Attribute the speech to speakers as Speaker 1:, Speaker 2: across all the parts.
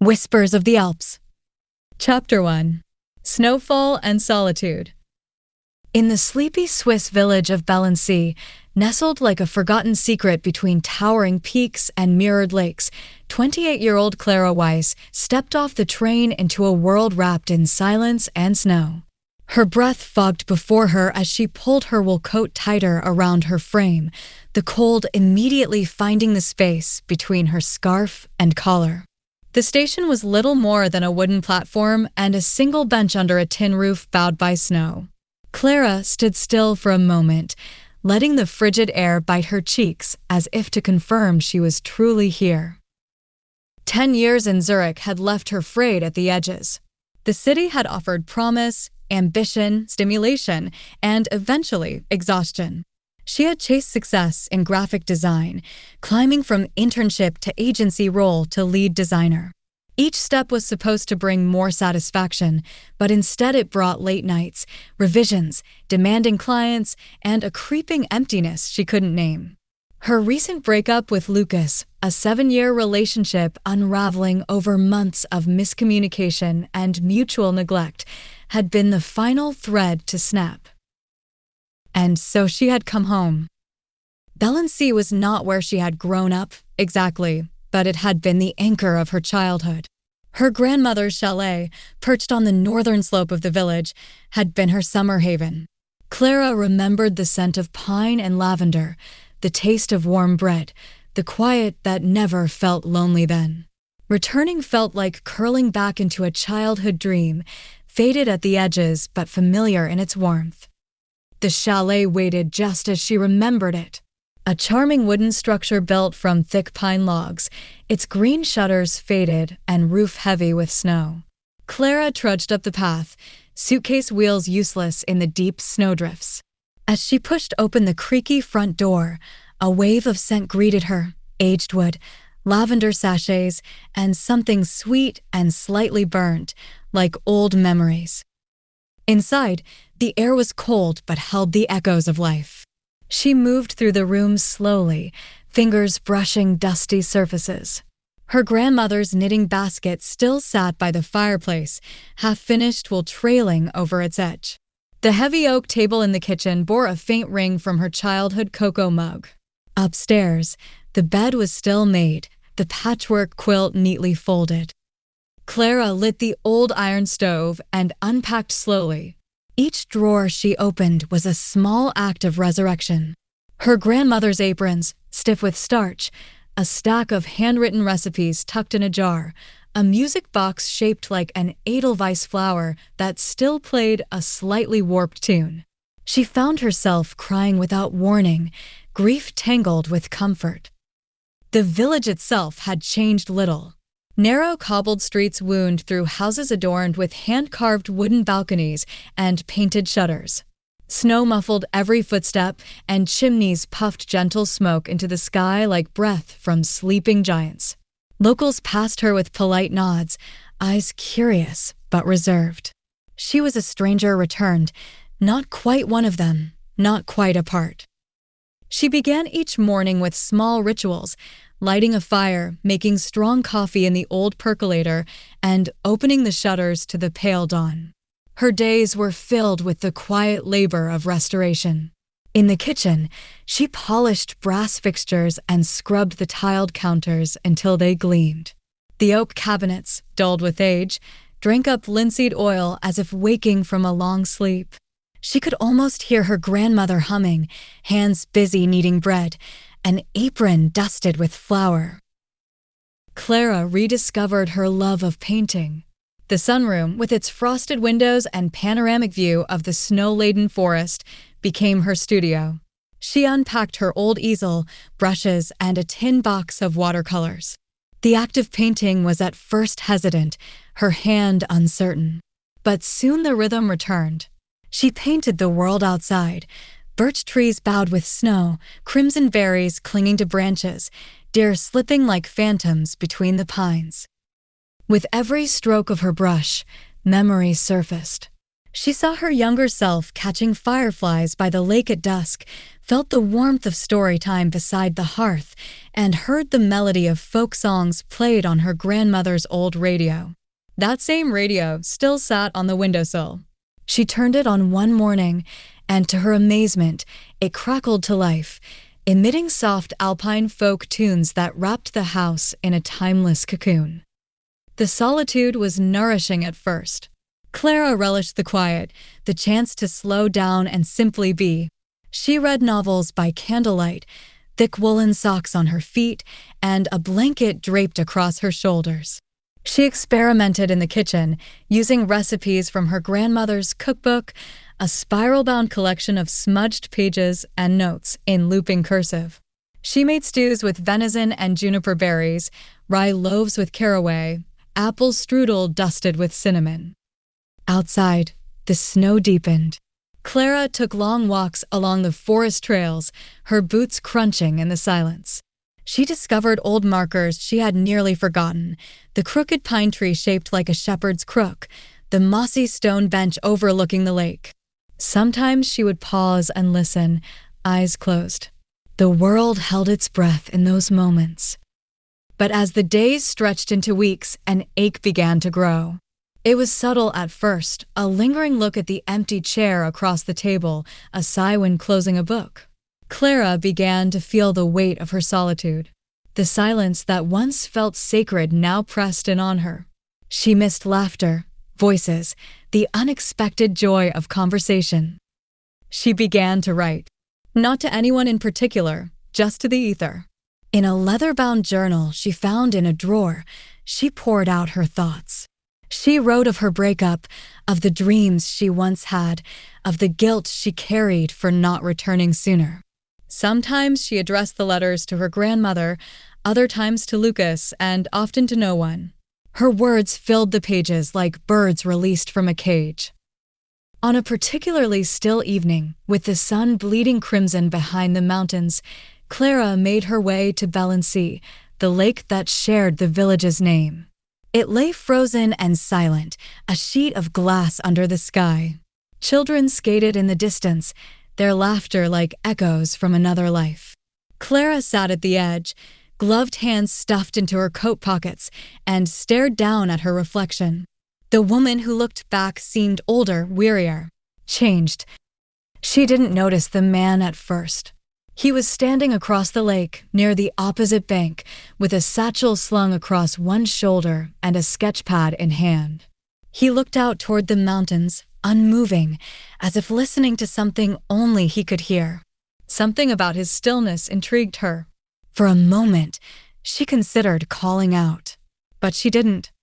Speaker 1: Whispers of the Alps. Chapter 1. Snowfall and Solitude. In the sleepy Swiss village of Bellency, nestled like a forgotten secret between towering peaks and mirrored lakes, 28-year-old Clara Weiss stepped off the train into a world wrapped in silence and snow. Her breath fogged before her as she pulled her wool coat tighter around her frame, the cold immediately finding the space between her scarf and collar. The station was little more than a wooden platform and a single bench under a tin roof bowed by snow. Clara stood still for a moment, letting the frigid air bite her cheeks as if to confirm she was truly here. 10 years in Zurich had left her frayed at the edges. The city had offered promise, ambition, stimulation, and eventually exhaustion. She had chased success in graphic design, climbing from internship to agency role to lead designer. Each step was supposed to bring more satisfaction, but instead it brought late nights, revisions, demanding clients, and a creeping emptiness she couldn't name. Her recent breakup with Lucas, a 7-year relationship unraveling over months of miscommunication and mutual neglect, had been the final thread to snap. And so she had come home. Bellency was not where she had grown up, exactly, but it had been the anchor of her childhood. Her grandmother's chalet, perched on the northern slope of the village, had been her summer haven. Clara remembered the scent of pine and lavender, the taste of warm bread, the quiet that never felt lonely then. Returning felt like curling back into a childhood dream, faded at the edges but familiar in its warmth. The chalet waited just as she remembered it. A charming wooden structure built from thick pine logs, its green shutters faded and roof heavy with snow. Clara trudged up the path, suitcase wheels useless in the deep snowdrifts. As she pushed open the creaky front door, a wave of scent greeted her: aged wood, lavender sachets, and something sweet and slightly burnt, like old memories. Inside, the air was cold but held the echoes of life. She moved through the room slowly, fingers brushing dusty surfaces. Her grandmother's knitting basket still sat by the fireplace, half-finished while trailing over its edge. The heavy oak table in the kitchen bore a faint ring from her childhood cocoa mug. Upstairs, the bed was still made, the patchwork quilt neatly folded. Clara lit the old iron stove and unpacked slowly. Each drawer she opened was a small act of resurrection. Her grandmother's aprons, stiff with starch, a stack of handwritten recipes tucked in a jar, a music box shaped like an Edelweiss flower that still played a slightly warped tune. She found herself crying without warning, grief tangled with comfort. The village itself had changed little. Narrow cobbled streets wound through houses adorned with hand-carved wooden balconies and painted shutters. Snow muffled every footstep, and chimneys puffed gentle smoke into the sky like breath from sleeping giants. Locals passed her with polite nods, eyes curious but reserved. She was a stranger returned, not quite one of them, not quite a part. She began each morning with small rituals, lighting a fire, making strong coffee in the old percolator, and opening the shutters to the pale dawn. Her days were filled with the quiet labor of restoration. In the kitchen, she polished brass fixtures and scrubbed the tiled counters until they gleamed. The oak cabinets, dulled with age, drank up linseed oil as if waking from a long sleep. She could almost hear her grandmother humming, hands busy kneading bread, an apron dusted with flour. Clara rediscovered her love of painting. The sunroom, with its frosted windows and panoramic view of the snow-laden forest, became her studio. She unpacked her old easel, brushes, and a tin box of watercolors. The act of painting was at first hesitant, her hand uncertain. But soon the rhythm returned. She painted the world outside: birch trees bowed with snow, crimson berries clinging to branches, deer slipping like phantoms between the pines. With every stroke of her brush, memories surfaced. She saw her younger self catching fireflies by the lake at dusk, felt the warmth of story time beside the hearth, and heard the melody of folk songs played on her grandmother's old radio. That same radio still sat on the windowsill. She turned it on one morning, and to her amazement, it crackled to life, emitting soft alpine folk tunes that wrapped the house in a timeless cocoon. The solitude was nourishing at first. Clara relished the quiet, the chance to slow down and simply be. She read novels by candlelight, thick woolen socks on her feet, and a blanket draped across her shoulders. She experimented in the kitchen, using recipes from her grandmother's cookbook, a spiral-bound collection of smudged pages and notes in looping cursive. She made stews with venison and juniper berries, rye loaves with caraway, apple strudel dusted with cinnamon. Outside, the snow deepened. Clara took long walks along the forest trails, her boots crunching in the silence. She discovered old markers she had nearly forgotten, the crooked pine tree shaped like a shepherd's crook, the mossy stone bench overlooking the lake. Sometimes she would pause and listen, eyes closed. The world held its breath in those moments. But as the days stretched into weeks, an ache began to grow. It was subtle at first, a lingering look at the empty chair across the table, a sigh when closing a book. Clara began to feel the weight of her solitude. The silence that once felt sacred now pressed in on her. She missed laughter, voices, the unexpected joy of conversation. She began to write. Not to anyone in particular, just to the ether. In a leather-bound journal she found in a drawer, she poured out her thoughts. She wrote of her breakup, of the dreams she once had, of the guilt she carried for not returning sooner. Sometimes she addressed the letters to her grandmother, other times to Lucas, and often to no one. Her words filled the pages like birds released from a cage. On a particularly still evening, with the sun bleeding crimson behind the mountains, Clara made her way to Valency, the lake that shared the village's name. It lay frozen and silent, a sheet of glass under the sky. Children skated in the distance, their laughter like echoes from another life. Clara sat at the edge, gloved hands stuffed into her coat pockets, and stared down at her reflection. The woman who looked back seemed older, wearier, changed. She didn't notice the man at first. He was standing across the lake, near the opposite bank, with a satchel slung across one shoulder and a sketchpad in hand. He looked out toward the mountains, unmoving, as if listening to something only he could hear. Something about his stillness intrigued her. For a moment, she considered calling out, but she didn't.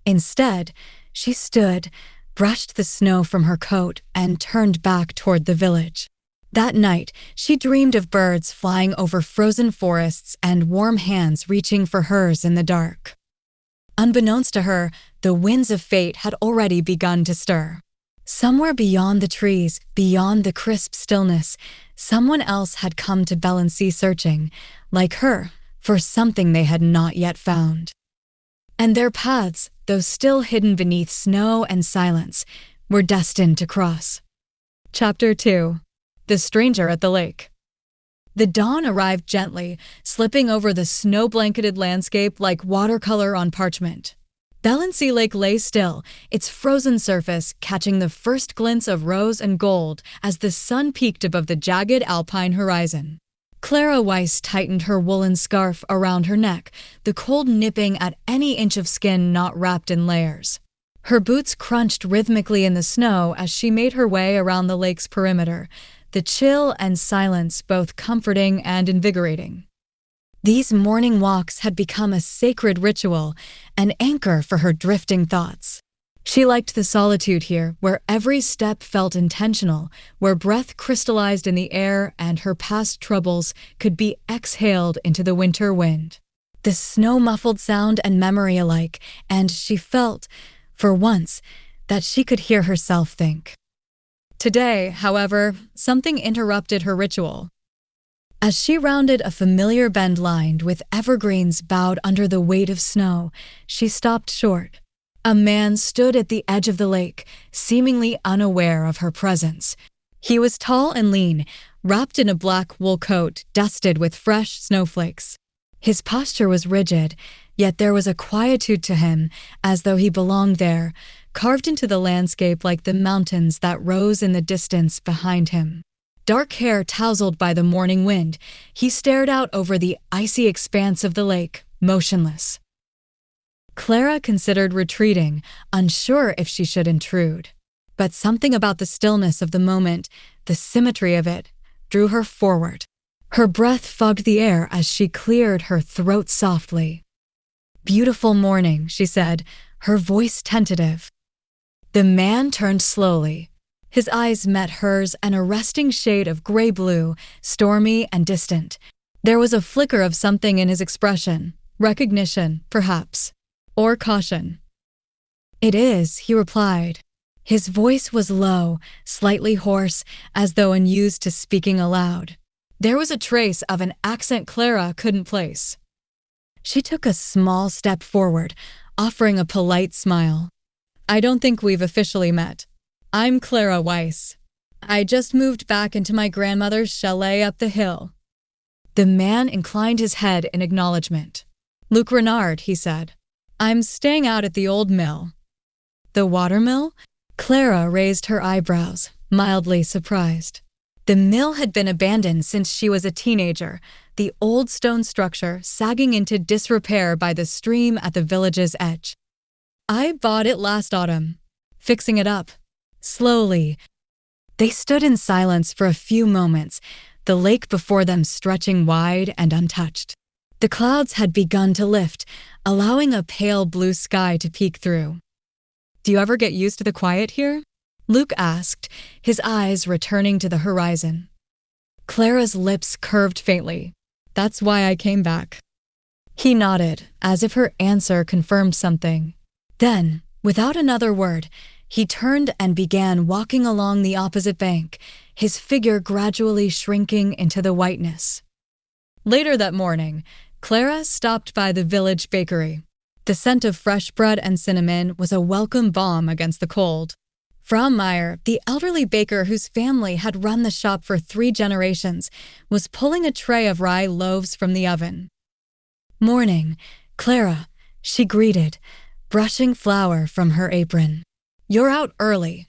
Speaker 1: Instead, she stood, brushed the snow from her coat, and turned back toward the village. That night, she dreamed of birds flying over frozen forests and warm hands reaching for hers in the dark. Unbeknownst to her, the winds of fate had already begun to stir. Somewhere beyond the trees, beyond the crisp stillness, someone else had come to Valency searching, like her, for something they had not yet found. And their paths, though still hidden beneath snow and silence, were destined to cross. Chapter 2. The Stranger at the Lake. The dawn arrived gently, slipping over the snow-blanketed landscape like watercolor on parchment. Valency Lake lay still, its frozen surface catching the first glints of rose and gold as the sun peeked above the jagged alpine horizon. Clara Weiss tightened her woolen scarf around her neck, the cold nipping at any inch of skin not wrapped in layers. Her boots crunched rhythmically in the snow as she made her way around the lake's perimeter, the chill and silence both comforting and invigorating. These morning walks had become a sacred ritual, an anchor for her drifting thoughts. She liked the solitude here, where every step felt intentional, where breath crystallized in the air and her past troubles could be exhaled into the winter wind. The snow muffled sound and memory alike, and she felt, for once, that she could hear herself think. Today, however, something interrupted her ritual. As she rounded a familiar bend lined with evergreens bowed under the weight of snow, she stopped short. A man stood at the edge of the lake, seemingly unaware of her presence. He was tall and lean, wrapped in a black wool coat dusted with fresh snowflakes. His posture was rigid, yet there was a quietude to him, as though he belonged there, carved into the landscape like the mountains that rose in the distance behind him. Dark hair tousled by the morning wind, he stared out over the icy expanse of the lake, motionless. Clara considered retreating, unsure if she should intrude. But something about the stillness of the moment, the symmetry of it, drew her forward. Her breath fogged the air as she cleared her throat softly. "Beautiful morning," she said, her voice tentative. The man turned slowly. His eyes met hers, an arresting shade of gray-blue, stormy and distant. There was a flicker of something in his expression, recognition, perhaps, or caution. "It is," he replied. His voice was low, slightly hoarse, as though unused to speaking aloud. There was a trace of an accent Clara couldn't place. She took a small step forward, offering a polite smile. "I don't think we've officially met. I'm Clara Weiss. I just moved back into my grandmother's chalet up the hill." The man inclined his head in acknowledgement. "Luc Renard," he said. "I'm staying out at the old mill." "The watermill?" Clara raised her eyebrows, mildly surprised. The mill had been abandoned since she was a teenager, the old stone structure sagging into disrepair by the stream at the village's edge. "I bought it last autumn. Fixing it up. Slowly." They stood in silence for a few moments, the lake before them stretching wide and untouched. The clouds had begun to lift, allowing a pale blue sky to peek through. "Do you ever get used to the quiet here?" Luc asked, his eyes returning to the horizon. Clara's lips curved faintly. "That's why I came back." He nodded, as if her answer confirmed something. Then, without another word, he turned and began walking along the opposite bank, his figure gradually shrinking into the whiteness. Later that morning, Clara stopped by the village bakery. The scent of fresh bread and cinnamon was a welcome balm against the cold. Frau Meyer, the elderly baker whose family had run the shop for 3 generations, was pulling a tray of rye loaves from the oven. "Morning, Clara," she greeted, brushing flour from her apron. "You're out early."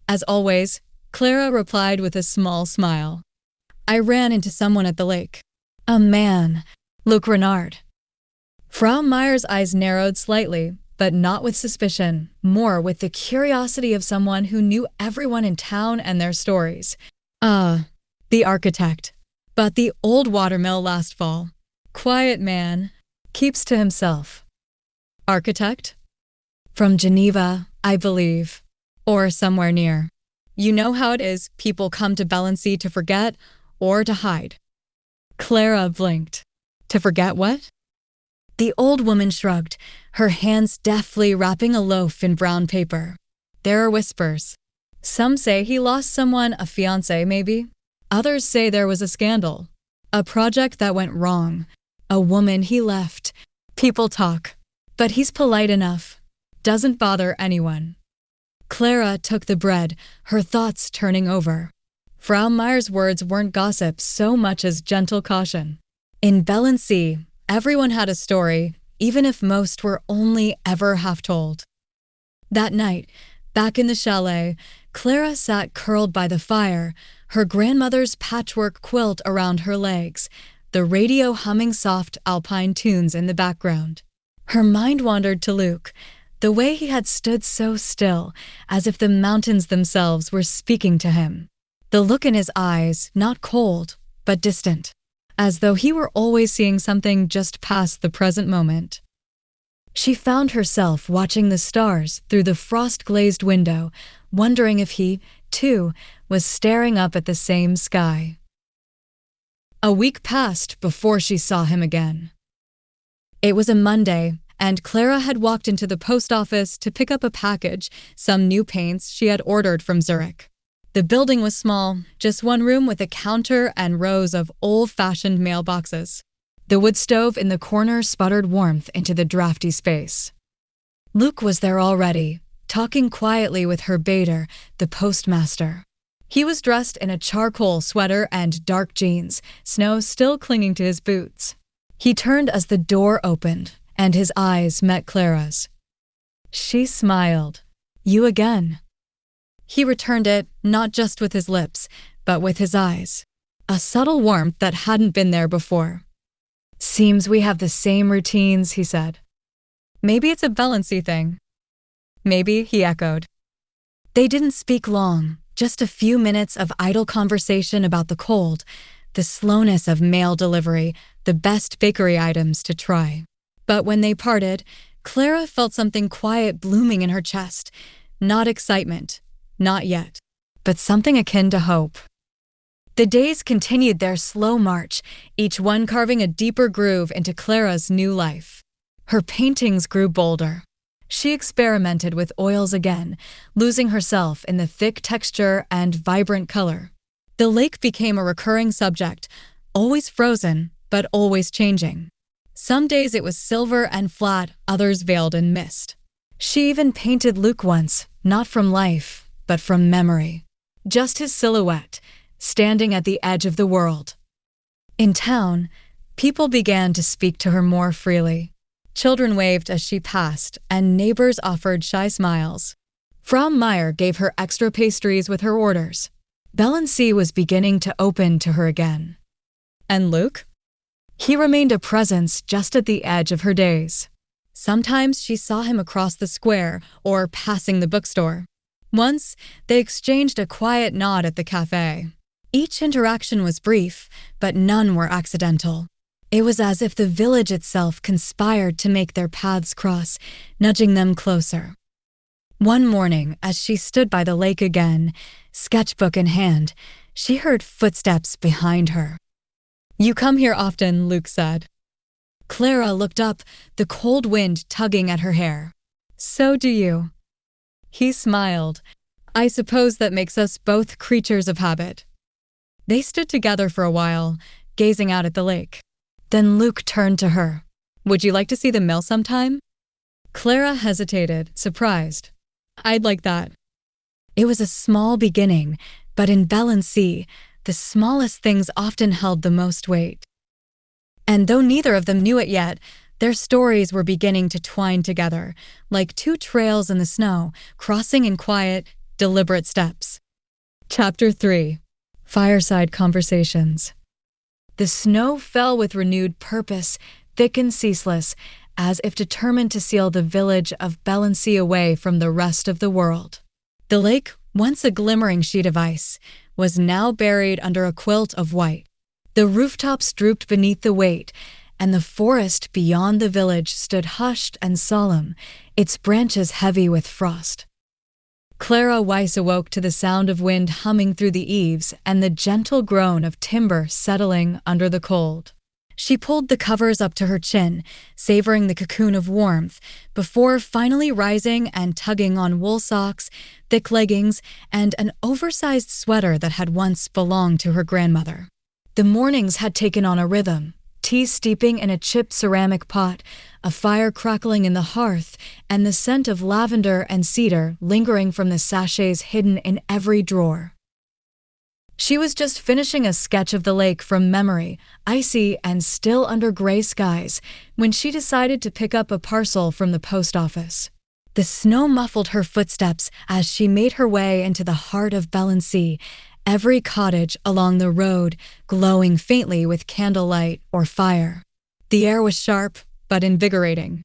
Speaker 1: "As always," Clara replied with a small smile. "I ran into someone at the lake." "A man, Luc Renard." Frau Meyer's eyes narrowed slightly, but not with suspicion, more with the curiosity of someone who knew everyone in town and their stories. The architect. But the old watermill last fall. Quiet man. Keeps to himself." "Architect?" "From Geneva, I believe. Or somewhere near. You know how it is, people come to Belency to forget or to hide." Clara blinked. "To forget what?" The old woman shrugged, her hands deftly wrapping a loaf in brown paper. "There are whispers. Some say he lost someone, a fiancé maybe. Others say there was a scandal. A project that went wrong. A woman he left. People talk. But he's polite enough. Doesn't bother anyone." Clara took the bread, her thoughts turning over. Frau Meyer's words weren't gossip so much as gentle caution. In Belency, everyone had a story, even if most were only ever half told. That night, back in the chalet, Clara sat curled by the fire, her grandmother's patchwork quilt around her legs, the radio humming soft alpine tunes in the background. Her mind wandered to Luc, the way he had stood so still, as if the mountains themselves were speaking to him. The look in his eyes, not cold, but distant, as though he were always seeing something just past the present moment. She found herself watching the stars through the frost-glazed window, wondering if he, too, was staring up at the same sky. A week passed before she saw him again. It was a Monday, and Clara had walked into the post office to pick up a package, some new paints she had ordered from Zurich. The building was small, just one room with a counter and rows of old-fashioned mailboxes. The wood stove in the corner sputtered warmth into the drafty space. Luc was there already, talking quietly with her bader, the postmaster. He was dressed in a charcoal sweater and dark jeans, snow still clinging to his boots. He turned as the door opened, and his eyes met Clara's. She smiled. "You again." He returned it, not just with his lips, but with his eyes. A subtle warmth that hadn't been there before. "Seems we have the same routines," he said. "Maybe it's a Valency thing." "Maybe," he echoed. They didn't speak long, just a few minutes of idle conversation about the cold, the slowness of mail delivery, the best bakery items to try. But when they parted, Clara felt something quiet blooming in her chest. Not excitement, not yet, but something akin to hope. The days continued their slow march, each one carving a deeper groove into Clara's new life. Her paintings grew bolder. She experimented with oils again, losing herself in the thick texture and vibrant color. The lake became a recurring subject, always frozen, but always changing. Some days it was silver and flat, others veiled in mist. She even painted Luke once, not from life, but from memory. Just his silhouette, standing at the edge of the world. In town, people began to speak to her more freely. Children waved as she passed, and neighbors offered shy smiles. Frau Meyer gave her extra pastries with her orders. Valency was beginning to open to her again. And Luke? He remained a presence just at the edge of her days. Sometimes she saw him across the square or passing the bookstore. Once, they exchanged a quiet nod at the cafe. Each interaction was brief, but none were accidental. It was as if the village itself conspired to make their paths cross, nudging them closer. One morning, as she stood by the lake again, sketchbook in hand, she heard footsteps behind her. "You come here often," Luke said. Clara looked up, the cold wind tugging at her hair. "So do you." He smiled. "I suppose that makes us both creatures of habit." They stood together for a while, gazing out at the lake. Then Luke turned to her. "Would you like to see the mill sometime?" Clara hesitated, surprised. "I'd like that." It was a small beginning, but in Valency, the smallest things often held the most weight. And though neither of them knew it yet, their stories were beginning to twine together, like two trails in the snow, crossing in quiet, deliberate steps. Chapter 3. Fireside Conversations. The snow fell with renewed purpose, thick and ceaseless, as if determined to seal the village of Valency away from the rest of the world. The lake, once a glimmering sheet of ice, was now buried under a quilt of white. The rooftops drooped beneath the weight, and the forest beyond the village stood hushed and solemn, its branches heavy with frost. Clara Weiss awoke to the sound of wind humming through the eaves and the gentle groan of timber settling under the cold. She pulled the covers up to her chin, savoring the cocoon of warmth, before finally rising and tugging on wool socks, thick leggings, and an oversized sweater that had once belonged to her grandmother. The mornings had taken on a rhythm, tea steeping in a chipped ceramic pot, a fire crackling in the hearth, and the scent of lavender and cedar lingering from the sachets hidden in every drawer. She was just finishing a sketch of the lake from memory, icy and still under gray skies, when she decided to pick up a parcel from the post office. The snow muffled her footsteps as she made her way into the heart of Valency, every cottage along the road glowing faintly with candlelight or fire. The air was sharp, but invigorating.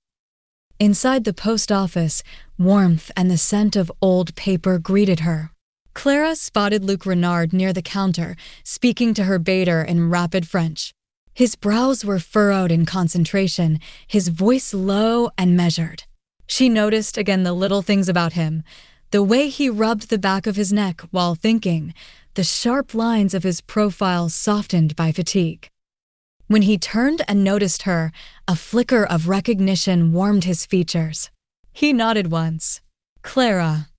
Speaker 1: Inside the post office, warmth and the scent of old paper greeted her. Clara spotted Luc Renard near the counter, speaking to her baiter in rapid French. His brows were furrowed in concentration, his voice low and measured. She noticed again the little things about him, the way he rubbed the back of his neck while thinking, the sharp lines of his profile softened by fatigue. When he turned and noticed her, a flicker of recognition warmed his features. He nodded once. "Clara."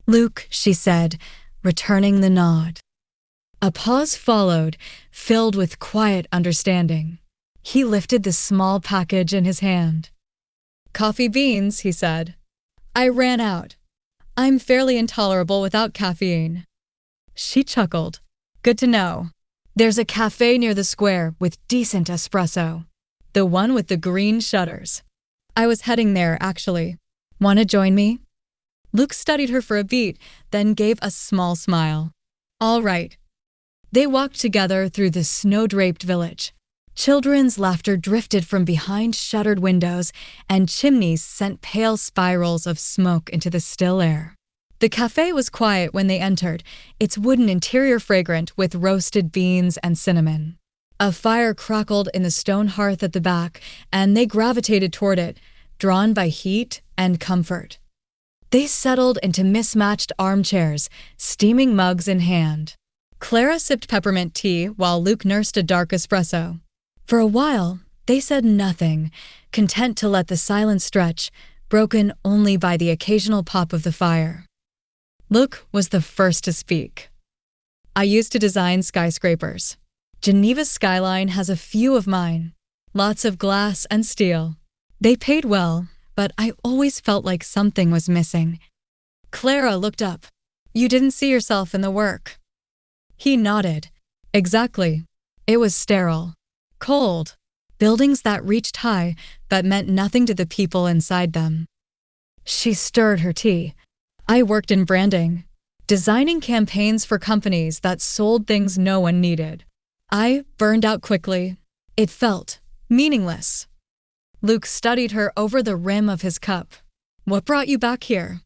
Speaker 1: "Luke," she said, returning the nod. A pause followed, filled with quiet understanding. He lifted the small package in his hand. "Coffee beans," he said. "I ran out. I'm fairly intolerable without caffeine." She chuckled. Good to know. There's a cafe near the square with decent espresso. The one with the green shutters. I was heading there, actually. Want to join me? Luke studied her for a beat, then gave a small smile. All right. They walked together through the snow-draped village. Children's laughter drifted from behind shuttered windows, and chimneys sent pale spirals of smoke into the still air. The cafe was quiet when they entered, its wooden interior fragrant with roasted beans and cinnamon. A fire crackled in the stone hearth at the back, and they gravitated toward it, drawn by heat and comfort. They settled into mismatched armchairs, steaming mugs in hand. Clara sipped peppermint tea while Luke nursed a dark espresso. For a while, they said nothing, content to let the silence stretch, broken only by the occasional pop of the fire. Luke was the first to speak. I used to design skyscrapers. Geneva's skyline has a few of mine. Lots of glass and steel. They paid well, but I always felt like something was missing. Clara looked up. You didn't see yourself in the work. He nodded. Exactly. It was sterile. Cold. Buildings that reached high, but meant nothing to the people inside them. She stirred her tea. I worked in branding, designing campaigns for companies that sold things no one needed. I burned out quickly. It felt meaningless. Luke studied her over the rim of his cup. What brought you back here?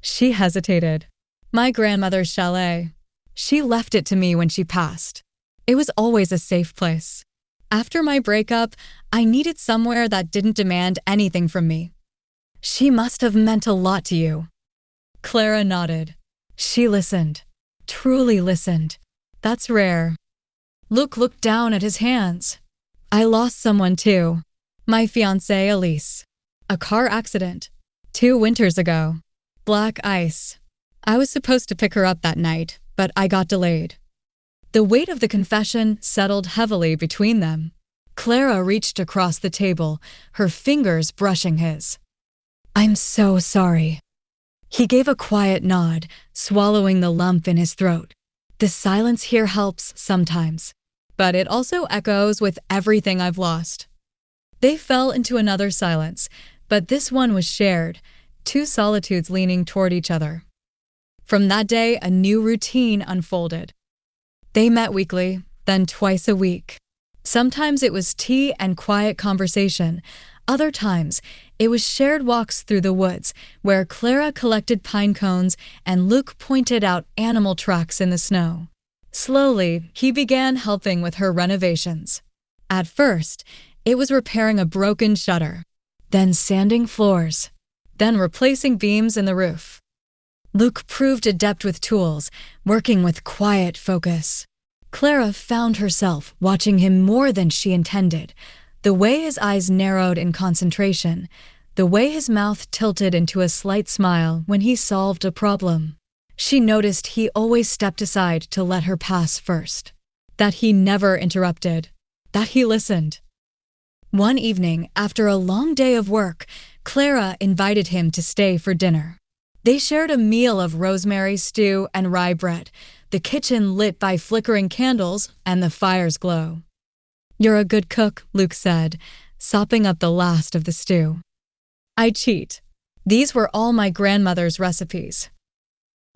Speaker 1: She hesitated. My grandmother's chalet. She left it to me when she passed. It was always a safe place. After my breakup, I needed somewhere that didn't demand anything from me. She must have meant a lot to you. Clara nodded. She listened. Truly listened. That's rare. Luke looked down at his hands. I lost someone too. My fiancée, Elise. A car accident. 2 winters ago. Black ice. I was supposed to pick her up that night, but I got delayed. The weight of the confession settled heavily between them. Clara reached across the table, her fingers brushing his. I'm so sorry. He gave a quiet nod, swallowing the lump in his throat. The silence here helps sometimes, but it also echoes with everything I've lost. They fell into another silence, but this one was shared, 2 solitudes leaning toward each other. From that day, a new routine unfolded. They met weekly, then twice a week. Sometimes it was tea and quiet conversation. Other times, it was shared walks through the woods, where Clara collected pine cones and Luke pointed out animal tracks in the snow. Slowly, he began helping with her renovations. At first, it was repairing a broken shutter, then sanding floors, then replacing beams in the roof. Luke proved adept with tools, working with quiet focus. Clara found herself watching him more than she intended, the way his eyes narrowed in concentration, the way his mouth tilted into a slight smile when he solved a problem. She noticed he always stepped aside to let her pass first, that he never interrupted, that he listened. One evening, after a long day of work, Clara invited him to stay for dinner. They shared a meal of rosemary stew and rye bread, the kitchen lit by flickering candles and the fire's glow. You're a good cook, Luke said, sopping up the last of the stew. I cheat. These were all my grandmother's recipes.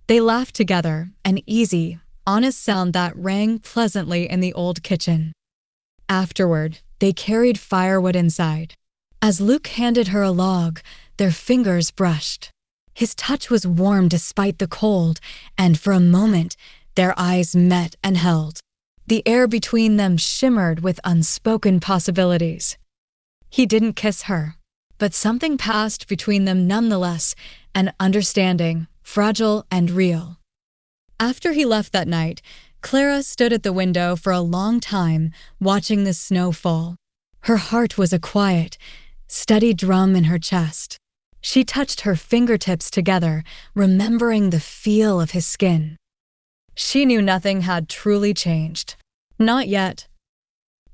Speaker 1: They laughed together, an easy, honest sound that rang pleasantly in the old kitchen. Afterward, they carried firewood inside. As Luke handed her a log, their fingers brushed. His touch was warm despite the cold, and for a moment, their eyes met and held. The air between them shimmered with unspoken possibilities. He didn't kiss her, but something passed between them nonetheless, an understanding, fragile and real. After he left that night, Clara stood at the window for a long time, watching the snow fall. Her heart was a quiet, steady drum in her chest. She touched her fingertips together, remembering the feel of his skin. She knew nothing had truly changed. Not yet.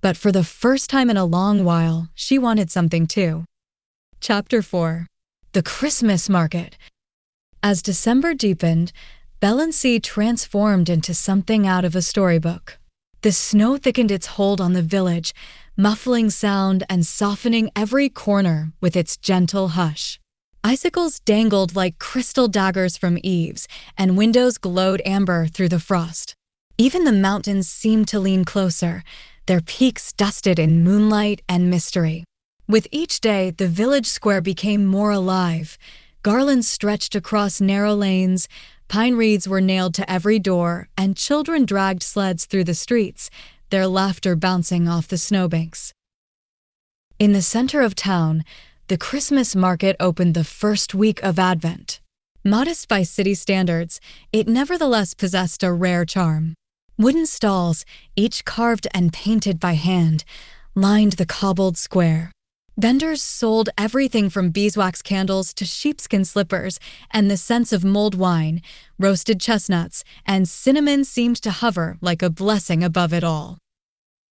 Speaker 1: But for the first time in a long while, she wanted something too. Chapter 4. The Christmas Market. As December deepened, Bellensea transformed into something out of a storybook. The snow thickened its hold on the village, muffling sound and softening every corner with its gentle hush. Icicles dangled like crystal daggers from eaves, and windows glowed amber through the frost. Even the mountains seemed to lean closer, their peaks dusted in moonlight and mystery. With each day, the village square became more alive. Garlands stretched across narrow lanes, pine wreaths were nailed to every door, and children dragged sleds through the streets, their laughter bouncing off the snowbanks. In the center of town, the Christmas market opened the first week of Advent. Modest by city standards, it nevertheless possessed a rare charm. Wooden stalls, each carved and painted by hand, lined the cobbled square. Vendors sold everything from beeswax candles to sheepskin slippers, and the scents of mulled wine, roasted chestnuts, and cinnamon seemed to hover like a blessing above it all.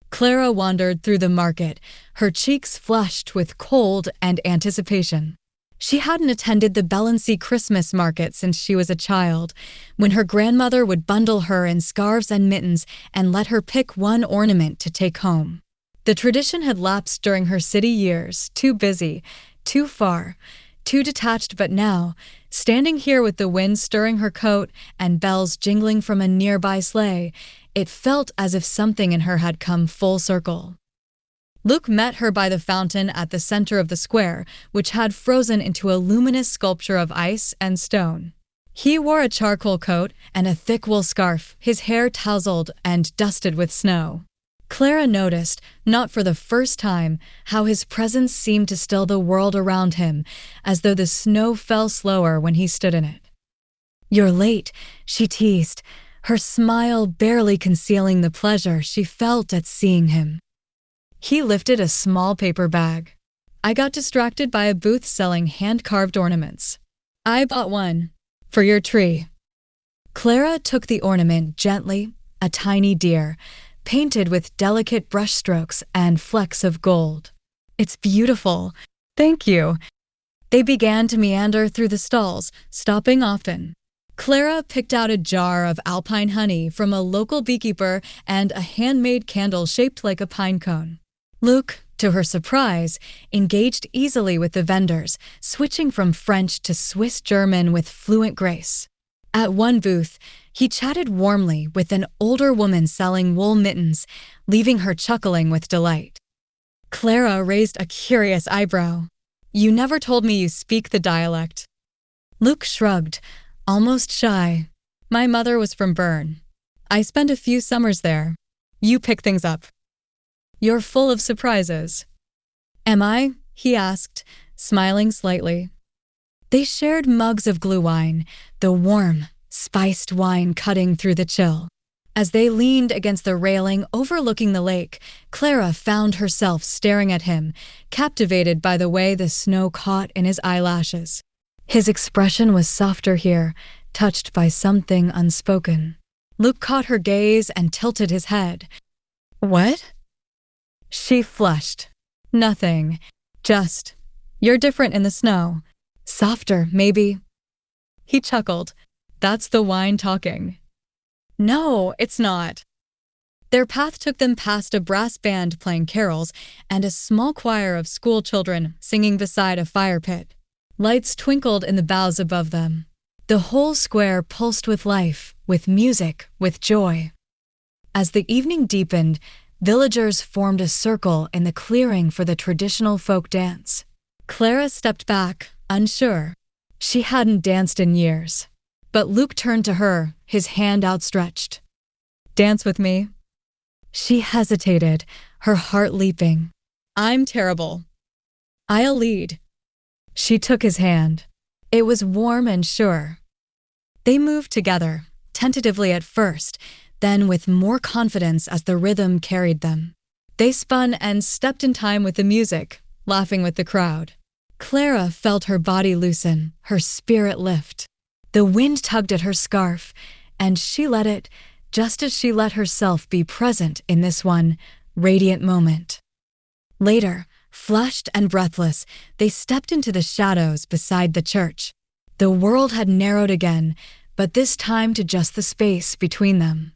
Speaker 1: Clara wandered through the market, her cheeks flushed with cold and anticipation. She hadn't attended the Bellensea Christmas market since she was a child, when her grandmother would bundle her in scarves and mittens and let her pick one ornament to take home. The tradition had lapsed during her city years, too busy, too far, too detached, but now, standing here with the wind stirring her coat and bells jingling from a nearby sleigh, it felt as if something in her had come full circle. Luke met her by the fountain at the center of the square, which had frozen into a luminous sculpture of ice and stone. He wore a charcoal coat and a thick wool scarf, his hair tousled and dusted with snow. Clara noticed, not for the first time, how his presence seemed to still the world around him, as though the snow fell slower when he stood in it. "You're late," she teased, her smile barely concealing the pleasure she felt at seeing him. He lifted a small paper bag. "I got distracted by a booth selling hand-carved ornaments. I bought one. For your tree." Clara took the ornament gently, a tiny deer, painted with delicate brushstrokes and flecks of gold. "It's beautiful. Thank you." They began to meander through the stalls, stopping often. Clara picked out a jar of alpine honey from a local beekeeper and a handmade candle shaped like a pine cone. Luke, to her surprise, engaged easily with the vendors, switching from French to Swiss German with fluent grace. At one booth, he chatted warmly with an older woman selling wool mittens, leaving her chuckling with delight. Clara raised a curious eyebrow. "You never told me you speak the dialect." Luke shrugged, almost shy. "My mother was from Bern. I spent a few summers there. You pick things up." "You're full of surprises." "Am I?" he asked, smiling slightly. They shared mugs of glühwein, the warm, spiced wine cutting through the chill. As they leaned against the railing overlooking the lake, Clara found herself staring at him, captivated by the way the snow caught in his eyelashes. His expression was softer here, touched by something unspoken. Luke caught her gaze and tilted his head. "What?" She flushed. "Nothing. Just, you're different in the snow. Softer, maybe." He chuckled. "That's the wine talking." "No, it's not." Their path took them past a brass band playing carols and a small choir of school children singing beside a fire pit. Lights twinkled in the boughs above them. The whole square pulsed with life, with music, with joy. As the evening deepened, villagers formed a circle in the clearing for the traditional folk dance. Clara stepped back, unsure. She hadn't danced in years. But Luke turned to her, his hand outstretched. "Dance with me?" She hesitated, her heart leaping. "I'm terrible." "I'll lead." She took his hand. It was warm and sure. They moved together, tentatively at first, then with more confidence as the rhythm carried them. They spun and stepped in time with the music, laughing with the crowd. Clara felt her body loosen, her spirit lift. The wind tugged at her scarf, and she let it, just as she let herself be present in this one radiant moment. Later, flushed and breathless, they stepped into the shadows beside the church. The world had narrowed again, but this time to just the space between them.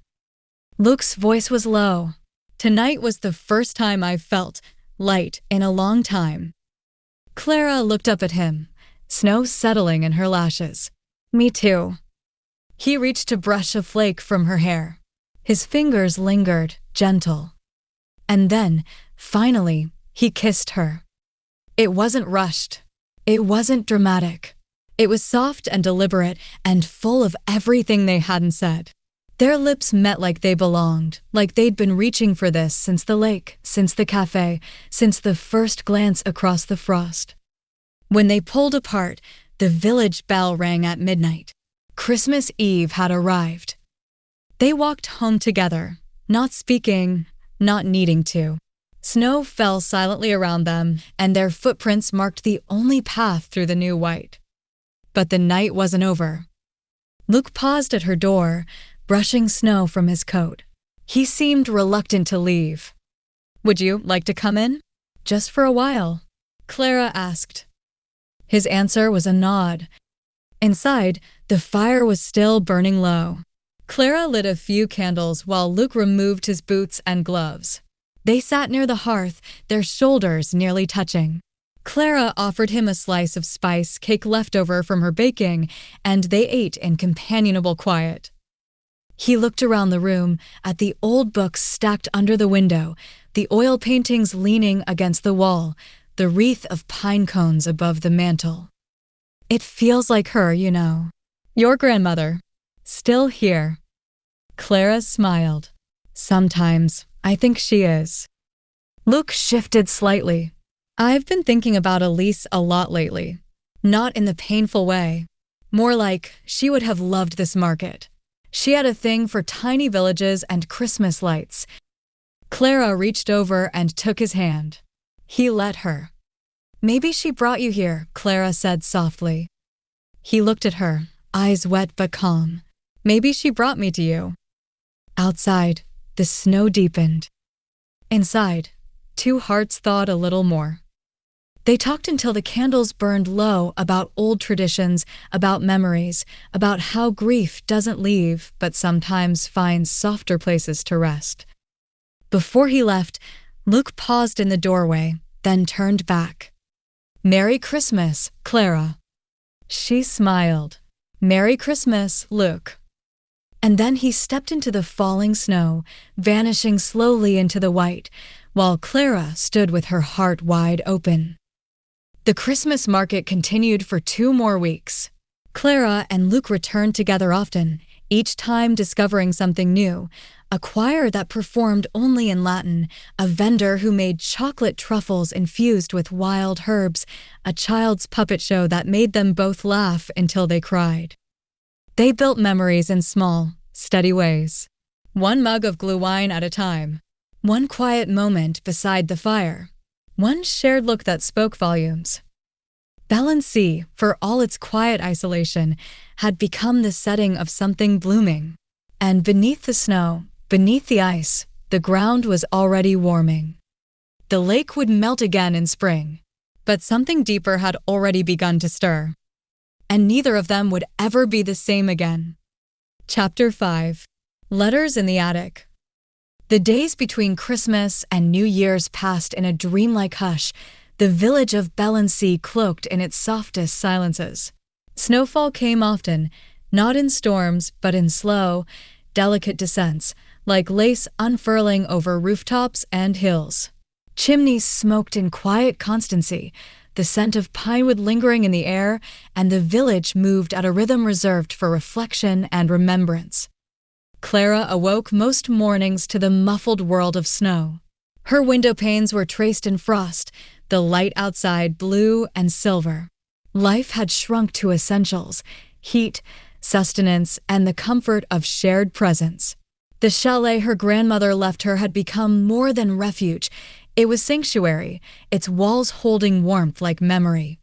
Speaker 1: Luke's voice was low. Tonight was the first time I've felt light in a long time. Clara looked up at him, snow settling in her lashes. Me too. He reached to brush a flake from her hair. His fingers lingered, gentle. And then, finally, he kissed her. It wasn't rushed. It wasn't dramatic. It was soft and deliberate and full of everything they hadn't said. Their lips met like they belonged, like they'd been reaching for this since the lake, since the cafe, since the first glance across the frost. When they pulled apart, the village bell rang at midnight. Christmas Eve had arrived. They walked home together, not speaking, not needing to. Snow fell silently around them, and their footprints marked the only path through the new white. But the night wasn't over. Luke paused at her door, brushing snow from his coat. He seemed reluctant to leave. Would you like to come in? Just for a while, Clara asked. His answer was a nod. Inside, the fire was still burning low. Clara lit a few candles while Luke removed his boots and gloves. They sat near the hearth, their shoulders nearly touching. Clara offered him a slice of spice cake leftover from her baking, and they ate in companionable quiet. He looked around the room, at the old books stacked under the window, the oil paintings leaning against the wall, the wreath of pine cones above the mantel. It feels like her, you know. Your grandmother. Still here. Clara smiled. Sometimes, I think she is. Luke shifted slightly. I've been thinking about Elise a lot lately. Not in the painful way. More like she would have loved this market. She had a thing for tiny villages and Christmas lights. Clara reached over and took his hand. He let her. Maybe she brought you here, Clara said softly. He looked at her, eyes wet but calm. Maybe she brought me to you. Outside, the snow deepened. Inside, two hearts thawed a little more. They talked until the candles burned low about old traditions, about memories, about how grief doesn't leave but sometimes finds softer places to rest. Before he left, Luke paused in the doorway, then turned back. Merry Christmas, Clara. She smiled. Merry Christmas, Luke. And then he stepped into the falling snow, vanishing slowly into the white, while Clara stood with her heart wide open. The Christmas market continued for 2 more weeks. Clara and Luke returned together often, each time discovering something new, a choir that performed only in Latin, a vendor who made chocolate truffles infused with wild herbs, a child's puppet show that made them both laugh until they cried. They built memories in small, steady ways. 1 mug of glühwein at a time. 1 quiet moment beside the fire. 1 shared look that spoke volumes. Valency, for all its quiet isolation, had become the setting of something blooming. And beneath the snow, beneath the ice, the ground was already warming. The lake would melt again in spring, but something deeper had already begun to stir. And neither of them would ever be the same again. Chapter 5. Letters in the Attic. The days between Christmas and New Year's passed in a dreamlike hush, the village of Valency cloaked in its softest silences. Snowfall came often, not in storms, but in slow, delicate descents, like lace unfurling over rooftops and hills. Chimneys smoked in quiet constancy, the scent of pinewood lingering in the air, and the village moved at a rhythm reserved for reflection and remembrance. Clara awoke most mornings to the muffled world of snow. Her window panes were traced in frost, the light outside blue and silver. Life had shrunk to essentials: heat, sustenance, and the comfort of shared presence. The chalet her grandmother left her had become more than refuge. It was sanctuary, its walls holding warmth like memory.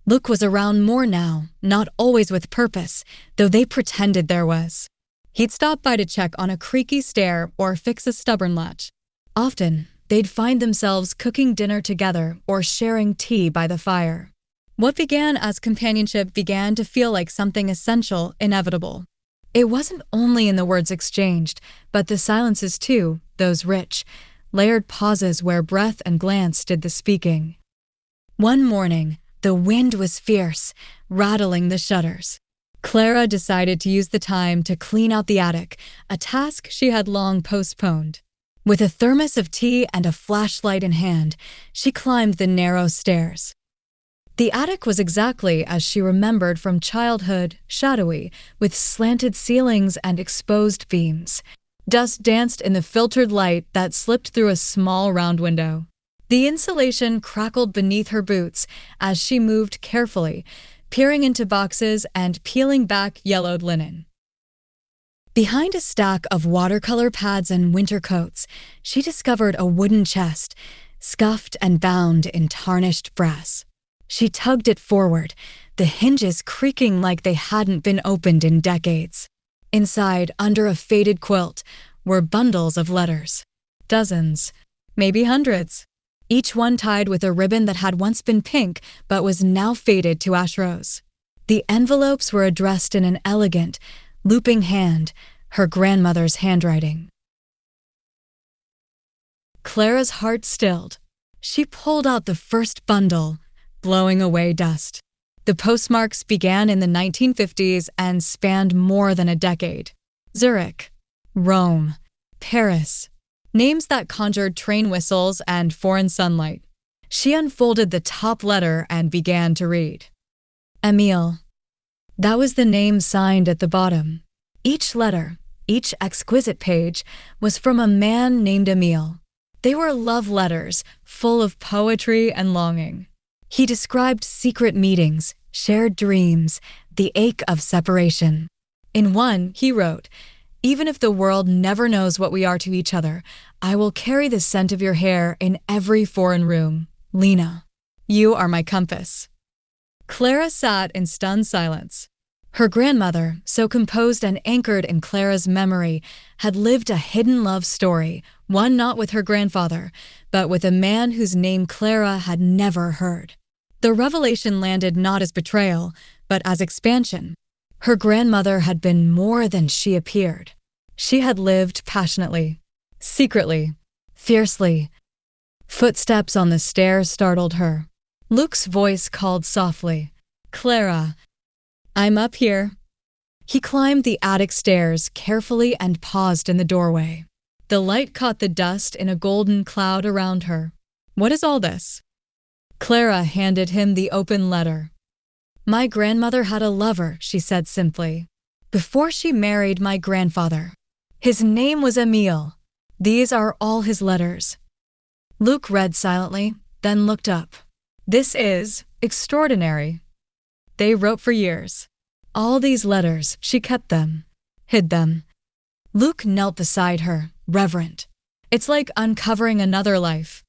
Speaker 1: Luke was around more now, not always with purpose, though they pretended there was. He'd stop by to check on a creaky stair or fix a stubborn latch. Often, they'd find themselves cooking dinner together or sharing tea by the fire. What began as companionship began to feel like something essential, inevitable. It wasn't only in the words exchanged, but the silences too, those rich, layered pauses where breath and glance did the speaking. One morning, the wind was fierce, rattling the shutters. Clara decided to use the time to clean out the attic, a task she had long postponed. With a thermos of tea and a flashlight in hand, she climbed the narrow stairs. The attic was exactly as she remembered from childhood, shadowy, with slanted ceilings and exposed beams. Dust danced in the filtered light that slipped through a small round window. The insulation crackled beneath her boots as she moved carefully, peering into boxes and peeling back yellowed linen. Behind a stack of watercolor pads and winter coats, she discovered a wooden chest, scuffed and bound in tarnished brass. She tugged it forward, the hinges creaking like they hadn't been opened in decades. Inside, under a faded quilt, were bundles of letters. Dozens, maybe hundreds. Each one tied with a ribbon that had once been pink but was now faded to ash rose. The envelopes were addressed in an elegant, looping hand, her grandmother's handwriting. Clara's heart stilled. She pulled out the first bundle, blowing away dust. The postmarks began in the 1950s and spanned more than a decade. Zurich, Rome, Paris, names that conjured train whistles and foreign sunlight. She unfolded the top letter and began to read. Emile. That was the name signed at the bottom. Each letter, each exquisite page, was from a man named Emile. They were love letters, full of poetry and longing. He described secret meetings, shared dreams, the ache of separation. In one, he wrote, "Even if the world never knows what we are to each other, I will carry the scent of your hair in every foreign room. Lena, you are my compass." Clara sat in stunned silence. Her grandmother, so composed and anchored in Clara's memory, had lived a hidden love story, one not with her grandfather, but with a man whose name Clara had never heard. The revelation landed not as betrayal, but as expansion. Her grandmother had been more than she appeared. She had lived passionately, secretly, fiercely. Footsteps on the stairs startled her. Luke's voice called softly, "Clara, I'm up here." He climbed the attic stairs carefully and paused in the doorway. The light caught the dust in a golden cloud around her. "What is all this?" Clara handed him the open letter. "My grandmother had a lover," she said simply, "before she married my grandfather. His name was Emile. These are all his letters." Luke read silently, then looked up. "This is extraordinary." They wrote for years. All these letters, she kept them, hid them. Luke knelt beside her, reverent. It's like uncovering another life.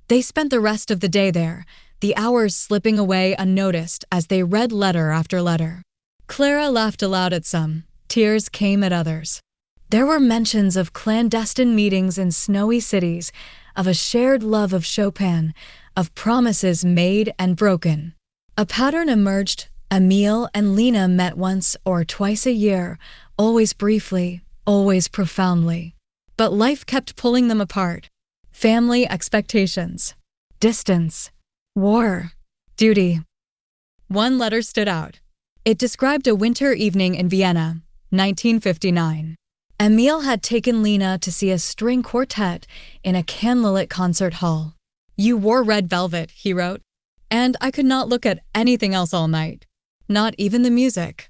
Speaker 1: They spent the rest of the day there, the hours slipping away unnoticed as they read letter after letter. Clara laughed aloud at some, tears came at others. There were mentions of clandestine meetings in snowy cities, of a shared love of Chopin, of promises made and broken. A pattern emerged. Emile and Lena met once or twice a year, always briefly, always profoundly. But life kept pulling them apart. Family expectations, distance, war, duty. One letter stood out. It described a winter evening in Vienna, 1959. Emile had taken Lena to see a string quartet in a candlelit concert hall. "You wore red velvet," he wrote, "and I could not look at anything else all night, not even the music."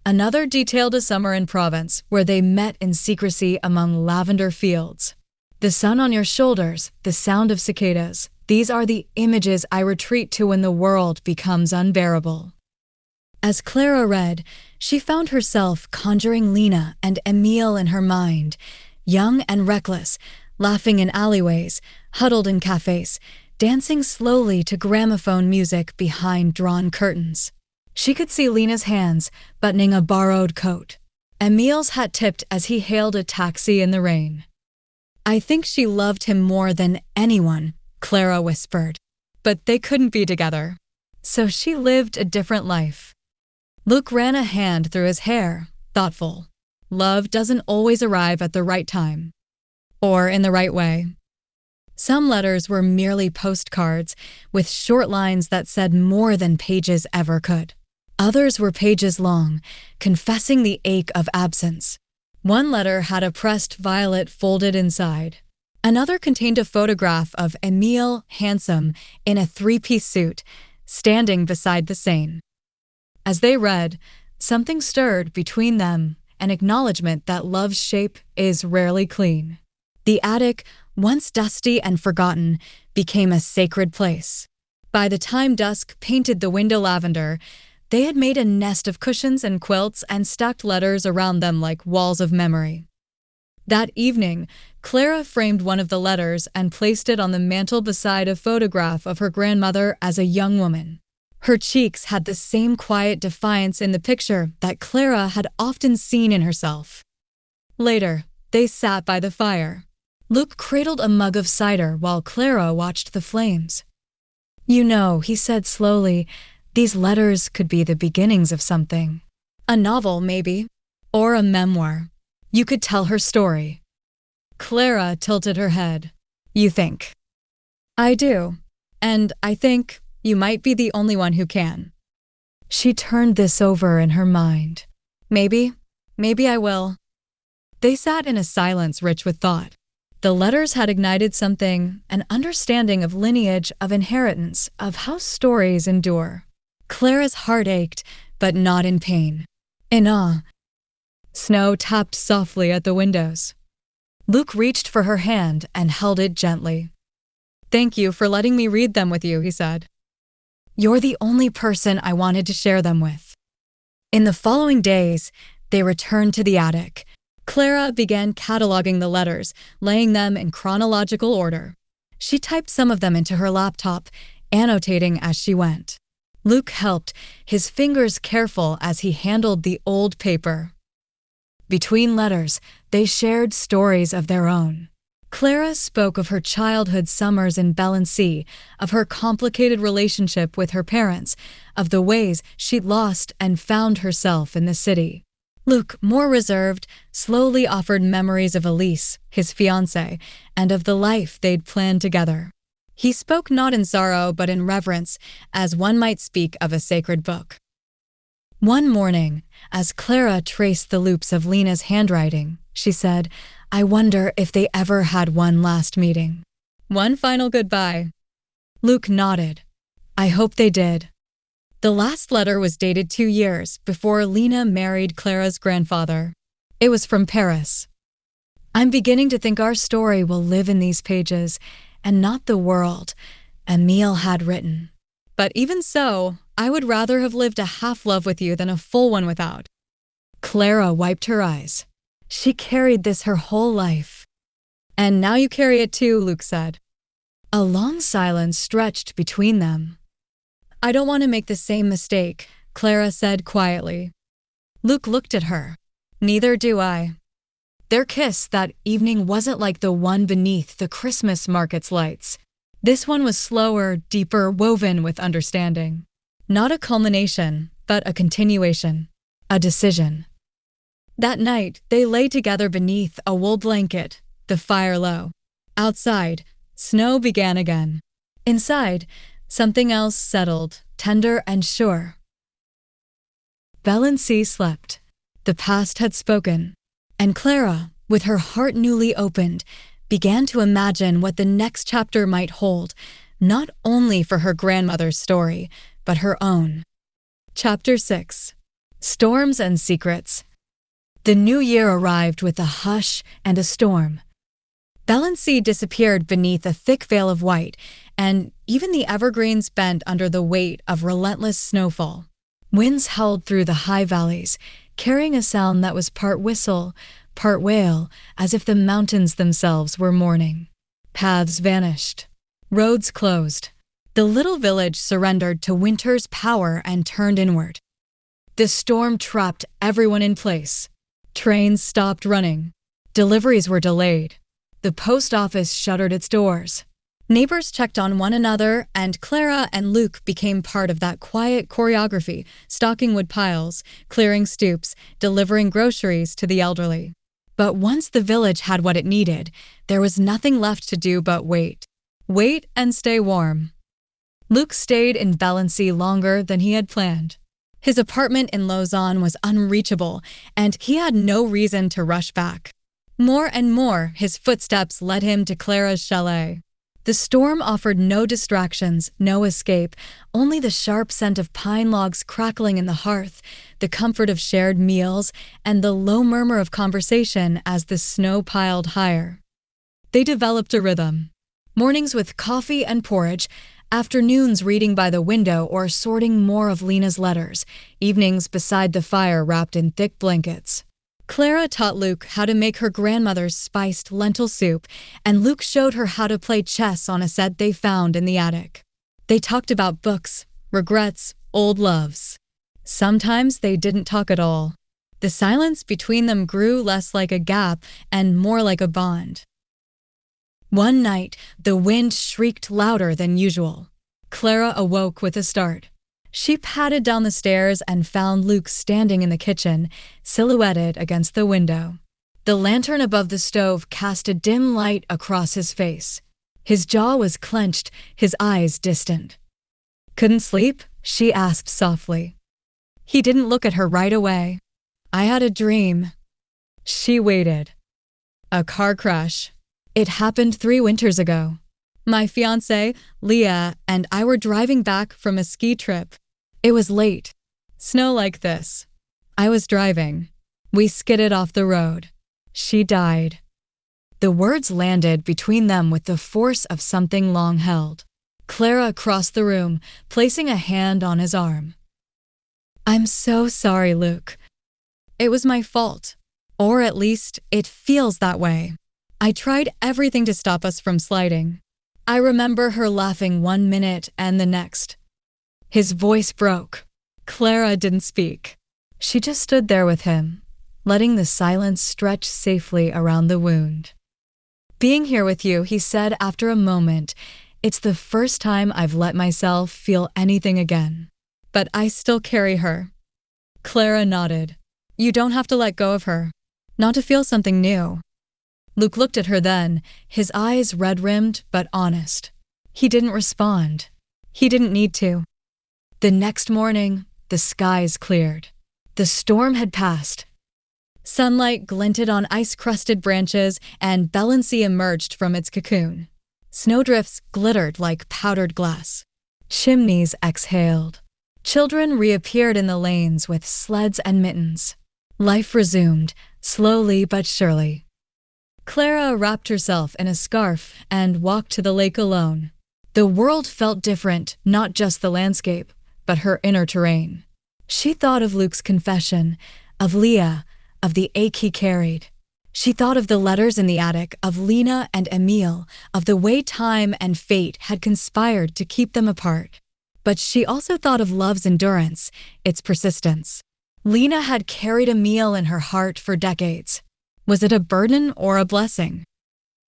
Speaker 1: Another detailed a summer in Provence where they met in secrecy among lavender fields. "The sun on your shoulders, the sound of cicadas, these are the images I retreat to when the world becomes unbearable." As Clara read, she found herself conjuring Lena and Emile in her mind, young and reckless, laughing in alleyways, huddled in cafes, dancing slowly to gramophone music behind drawn curtains. She could see Lena's hands buttoning a borrowed coat. Emile's hat tipped as he hailed a taxi in the rain. "I think she loved him more than anyone," Clara whispered. but they couldn't be together. So she lived a different life. Luke ran a hand through his hair, thoughtful. Love doesn't always arrive at the right time. Or in the right way. Some letters were merely postcards with short lines that said more than pages ever could. Others were pages long, confessing the ache of absence. One letter had a pressed violet folded inside. Another contained a photograph of Emile, handsome, in a three-piece suit, standing beside the Seine. As they read, something stirred between them, an acknowledgement that love's shape is rarely clean. The attic, once dusty and forgotten, became a sacred place. By the time dusk painted the window lavender, they had made a nest of cushions and quilts and stacked letters around them like walls of memory. That evening, Clara framed one of the letters and placed it on the mantel beside a photograph of her grandmother as a young woman. Her cheeks had the same quiet defiance in the picture that Clara had often seen in herself. Later, they sat by the fire. Luke cradled a mug of cider while Clara watched the flames. "You know," he said slowly, "these letters could be the beginnings of something. A novel, maybe. Or a memoir. You could tell her story." Clara tilted her head. "You think?" "I do. And I think you might be the only one who can." She turned this over in her mind. Maybe I will." They sat in a silence rich with thought. The letters had ignited something, an understanding of lineage, of inheritance, of how stories endure. Clara's heart ached, but not in pain. In awe. Snow tapped softly at the windows. Luke reached for her hand and held it gently. "Thank you for letting me read them with you," he said. "You're the only person I wanted to share them with." In the following days, they returned to the attic. Clara began cataloging the letters, laying them in chronological order. She typed some of them into her laptop, annotating as she went. Luke helped, his fingers careful as he handled the old paper. Between letters, they shared stories of their own. Clara spoke of her childhood summers in Valency, of her complicated relationship with her parents, of the ways she'd lost and found herself in the city. Luke, more reserved, slowly offered memories of Elise, his fiancée, and of the life they'd planned together. He spoke not in sorrow but in reverence, as one might speak of a sacred book. One morning, as Clara traced the loops of Lena's handwriting, she said, "I wonder if they ever had one last meeting. One final goodbye." Luke nodded. "I hope they did." The last letter was dated 2 years before Lena married Clara's grandfather. It was from Paris. "I'm beginning to think our story will live in these pages, and not the world," Emile had written. "But even so, I would rather have lived a half-love with you than a full one without." Clara wiped her eyes. She carried this her whole life. "And now you carry it too," Luke said. A long silence stretched between them. "I don't want to make the same mistake," Clara said quietly. Luke looked at her. "Neither do I." Their kiss that evening wasn't like the one beneath the Christmas market's lights. This one was slower, deeper, woven with understanding. Not a culmination, but a continuation. A decision. That night, they lay together beneath a wool blanket, the fire low. Outside, snow began again. Inside, something else settled, tender and sure. Valency slept. The past had spoken. And Clara, with her heart newly opened, began to imagine what the next chapter might hold, not only for her grandmother's story, but her own. Chapter 6. Storms and Secrets. The new year arrived with a hush and a storm. Valency disappeared beneath a thick veil of white, and even the evergreens bent under the weight of relentless snowfall. Winds howled through the high valleys, carrying a sound that was part whistle, part wail, as if the mountains themselves were mourning. Paths vanished. Roads closed. The little village surrendered to winter's power and turned inward. The storm trapped everyone in place. Trains stopped running. Deliveries were delayed. The post office shuttered its doors. Neighbors checked on one another, and Clara and Luke became part of that quiet choreography, stocking wood piles, clearing stoops, delivering groceries to the elderly. But once the village had what it needed, there was nothing left to do but wait. Wait and stay warm. Luke stayed in Valency longer than he had planned. His apartment in Lausanne was unreachable, and he had no reason to rush back. More and more, his footsteps led him to Clara's chalet. The storm offered no distractions, no escape, only the sharp scent of pine logs crackling in the hearth, the comfort of shared meals, and the low murmur of conversation as the snow piled higher. They developed a rhythm. Mornings with coffee and porridge, afternoons reading by the window or sorting more of Lena's letters, evenings beside the fire wrapped in thick blankets. Clara taught Luke how to make her grandmother's spiced lentil soup, and Luke showed her how to play chess on a set they found in the attic. They talked about books, regrets, old loves. Sometimes they didn't talk at all. The silence between them grew less like a gap and more like a bond. One night, the wind shrieked louder than usual. Clara awoke with a start. She padded down the stairs and found Luke standing in the kitchen, silhouetted against the window. The lantern above the stove cast a dim light across his face. His jaw was clenched, his eyes distant. "Couldn't sleep?" she asked softly. He didn't look at her right away. "I had a dream." She waited. "A car crash. It happened 3 winters ago. My fiancé, Leah, and I were driving back from a ski trip. It was late. Snow like this. I was driving. We skidded off the road. She died." The words landed between them with the force of something long held. Clara crossed the room, placing a hand on his arm. "I'm so sorry, Luke. It was my fault. Or at least, it feels that way. I tried everything to stop us from sliding. I remember her laughing 1 minute and the next." His voice broke. Clara didn't speak. She just stood there with him, letting the silence stretch safely around the wound. "Being here with you," he said after a moment, "it's the first time I've let myself feel anything again. But I still carry her." Clara nodded. "You don't have to let go of her. Not to feel something new." Luke looked at her then, his eyes red-rimmed but honest. He didn't respond. He didn't need to. The next morning, the skies cleared. The storm had passed. Sunlight glinted on ice-crusted branches, and Valency emerged from its cocoon. Snowdrifts glittered like powdered glass. Chimneys exhaled. Children reappeared in the lanes with sleds and mittens. Life resumed, slowly but surely. Clara wrapped herself in a scarf and walked to the lake alone. The world felt different, not just the landscape, but her inner terrain. She thought of Luke's confession, of Leah, of the ache he carried. She thought of the letters in the attic, of Lena and Emile, of the way time and fate had conspired to keep them apart. But she also thought of love's endurance, its persistence. Lena had carried Emile in her heart for decades. Was it a burden or a blessing?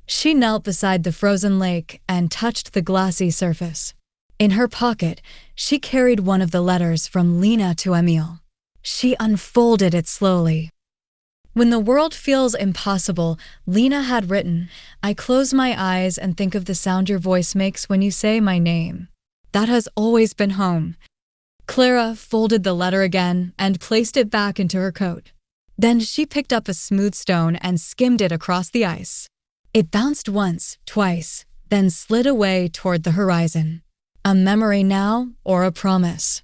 Speaker 1: She knelt beside the frozen lake and touched the glassy surface. In her pocket, she carried one of the letters from Lena to Emile. She unfolded it slowly. "When the world feels impossible," Lena had written, "I close my eyes and think of the sound your voice makes when you say my name. That has always been home." Clara folded the letter again and placed it back into her coat. Then she picked up a smooth stone and skimmed it across the ice. It bounced once, twice, then slid away toward the horizon. A memory now or a promise?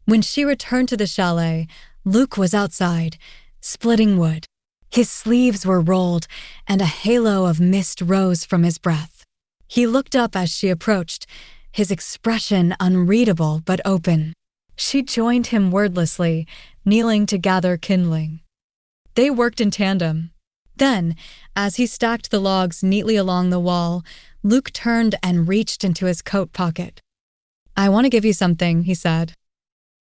Speaker 1: When she returned to the chalet, Luke was outside, splitting wood. His sleeves were rolled, and a halo of mist rose from his breath. He looked up as she approached, his expression unreadable but open. She joined him wordlessly, kneeling to gather kindling. They worked in tandem. Then, as he stacked the logs neatly along the wall, Luke turned and reached into his coat pocket. "I want to give you something," he said.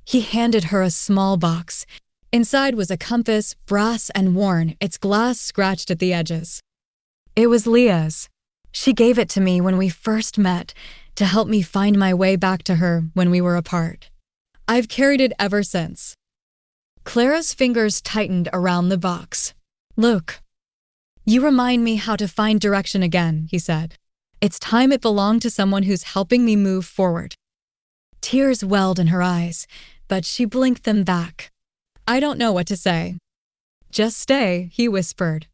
Speaker 1: He handed her a small box. Inside was a compass, brass and worn, its glass scratched at the edges. It was Leah's. She gave it to me when we first met to help me find my way back to her when we were apart. I've carried it ever since. Clara's fingers tightened around the box. Luke, you remind me how to find direction again, he said. It's time it belonged to someone who's helping me move forward. Tears welled in her eyes, but she blinked them back. I don't know what to say. Just stay, he whispered.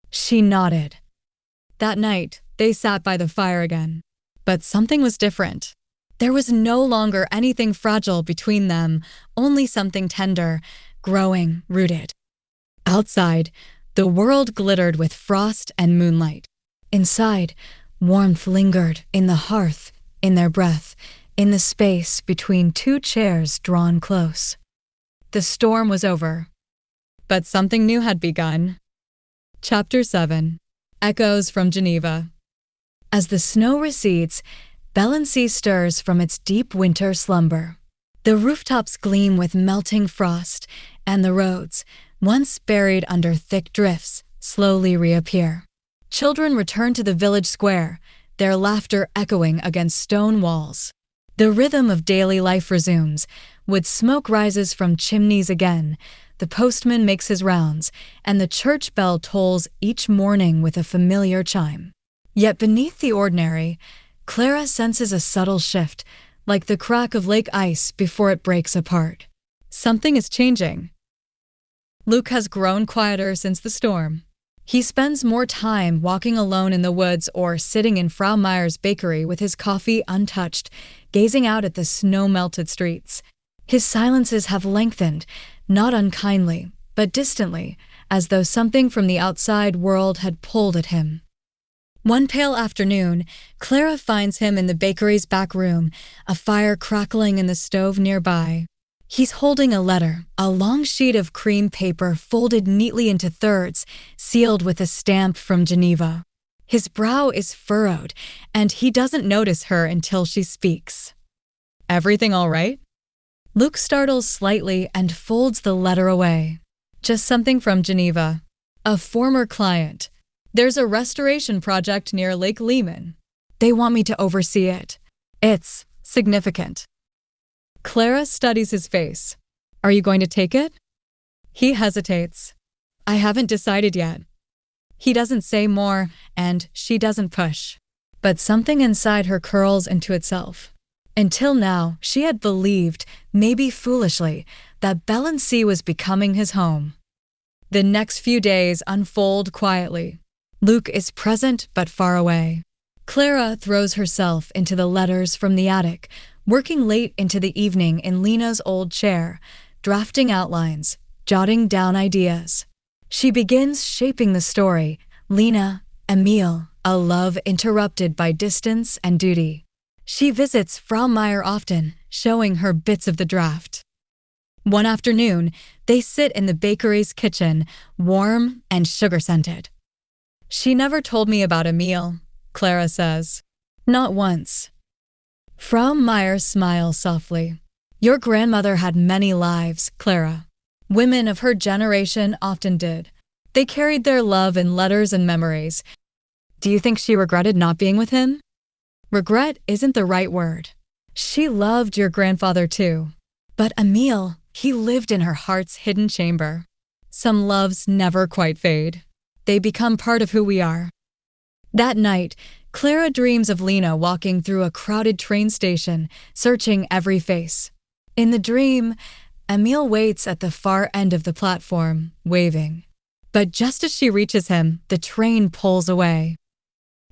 Speaker 1: She nodded. That night, they sat by the fire again. But something was different. There was no longer anything fragile between them, only something tender, growing, rooted. Outside, the world glittered with frost and moonlight. Inside, warmth lingered in the hearth, in their breath, in the space between two chairs drawn close. The storm was over, but something new had begun. Chapter 7. Echoes from Geneva. As the snow recedes, Valency stirs from its deep winter slumber. The rooftops gleam with melting frost, and the roads, once buried under thick drifts, slowly reappear. Children return to the village square, their laughter echoing against stone walls. The rhythm of daily life resumes. With smoke rises from chimneys again, the postman makes his rounds, and the church bell tolls each morning with a familiar chime. Yet beneath the ordinary, Clara senses a subtle shift, like the crack of lake ice before it breaks apart. Something is changing. Luke has grown quieter since the storm. He spends more time walking alone in the woods or sitting in Frau Meyer's bakery with his coffee untouched, gazing out at the snow-melted streets. His silences have lengthened, not unkindly, but distantly, as though something from the outside world had pulled at him. One pale afternoon, Clara finds him in the bakery's back room, a fire crackling in the stove nearby. He's holding a letter, a long sheet of cream paper folded neatly into thirds, sealed with a stamp from Geneva. His brow is furrowed, and he doesn't notice her until she speaks. Everything all right? Luke startles slightly and folds the letter away. Just something from Geneva. A former client. There's a restoration project near Lake Lehman. They want me to oversee it. It's significant. Clara studies his face. Are you going to take it? He hesitates. I haven't decided yet. He doesn't say more, and she doesn't push. But something inside her curls into itself. Until now, she had believed, maybe foolishly, that Valency was becoming his home. The next few days unfold quietly. Luke is present but far away. Clara throws herself into the letters from the attic, working late into the evening in Lena's old chair, drafting outlines, jotting down ideas. She begins shaping the story, Lena, Emile, a love interrupted by distance and duty. She visits Frau Meyer often, showing her bits of the draft. One afternoon, they sit in the bakery's kitchen, warm and sugar-scented. She never told me about Emile, Clara says. Not once. Frau Meyer smiles softly. Your grandmother had many lives, Clara. Women of her generation often did. They carried their love in letters and memories. Do you think she regretted not being with him? Regret isn't the right word. She loved your grandfather too. But Emile, he lived in her heart's hidden chamber. Some loves never quite fade. They become part of who we are. That night, Clara dreams of Lena walking through a crowded train station, searching every face. In the dream, Emile waits at the far end of the platform, waving. But just as she reaches him, the train pulls away.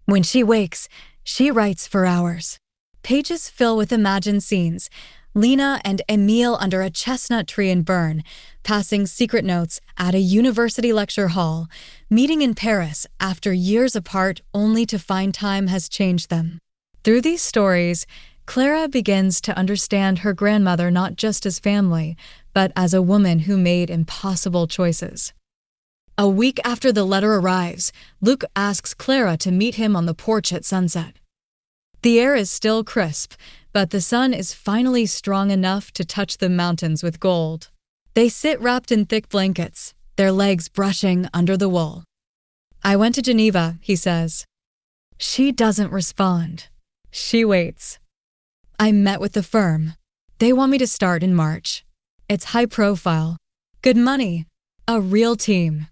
Speaker 1: When she wakes, she writes for hours. Pages fill with imagined scenes, Lena and Emile under a chestnut tree in Bern, passing secret notes at a university lecture hall, meeting in Paris after years apart only to find time has changed them. Through these stories, Clara begins to understand her grandmother not just as family, but as a woman who made impossible choices. A week after the letter arrives, Luke asks Clara to meet him on the porch at sunset. The air is still crisp, but the sun is finally strong enough to touch the mountains with gold. They sit wrapped in thick blankets, their legs brushing under the wool. I went to Geneva, he says. She doesn't respond. She waits. I met with the firm. They want me to start in March. It's high profile, good money, a real team.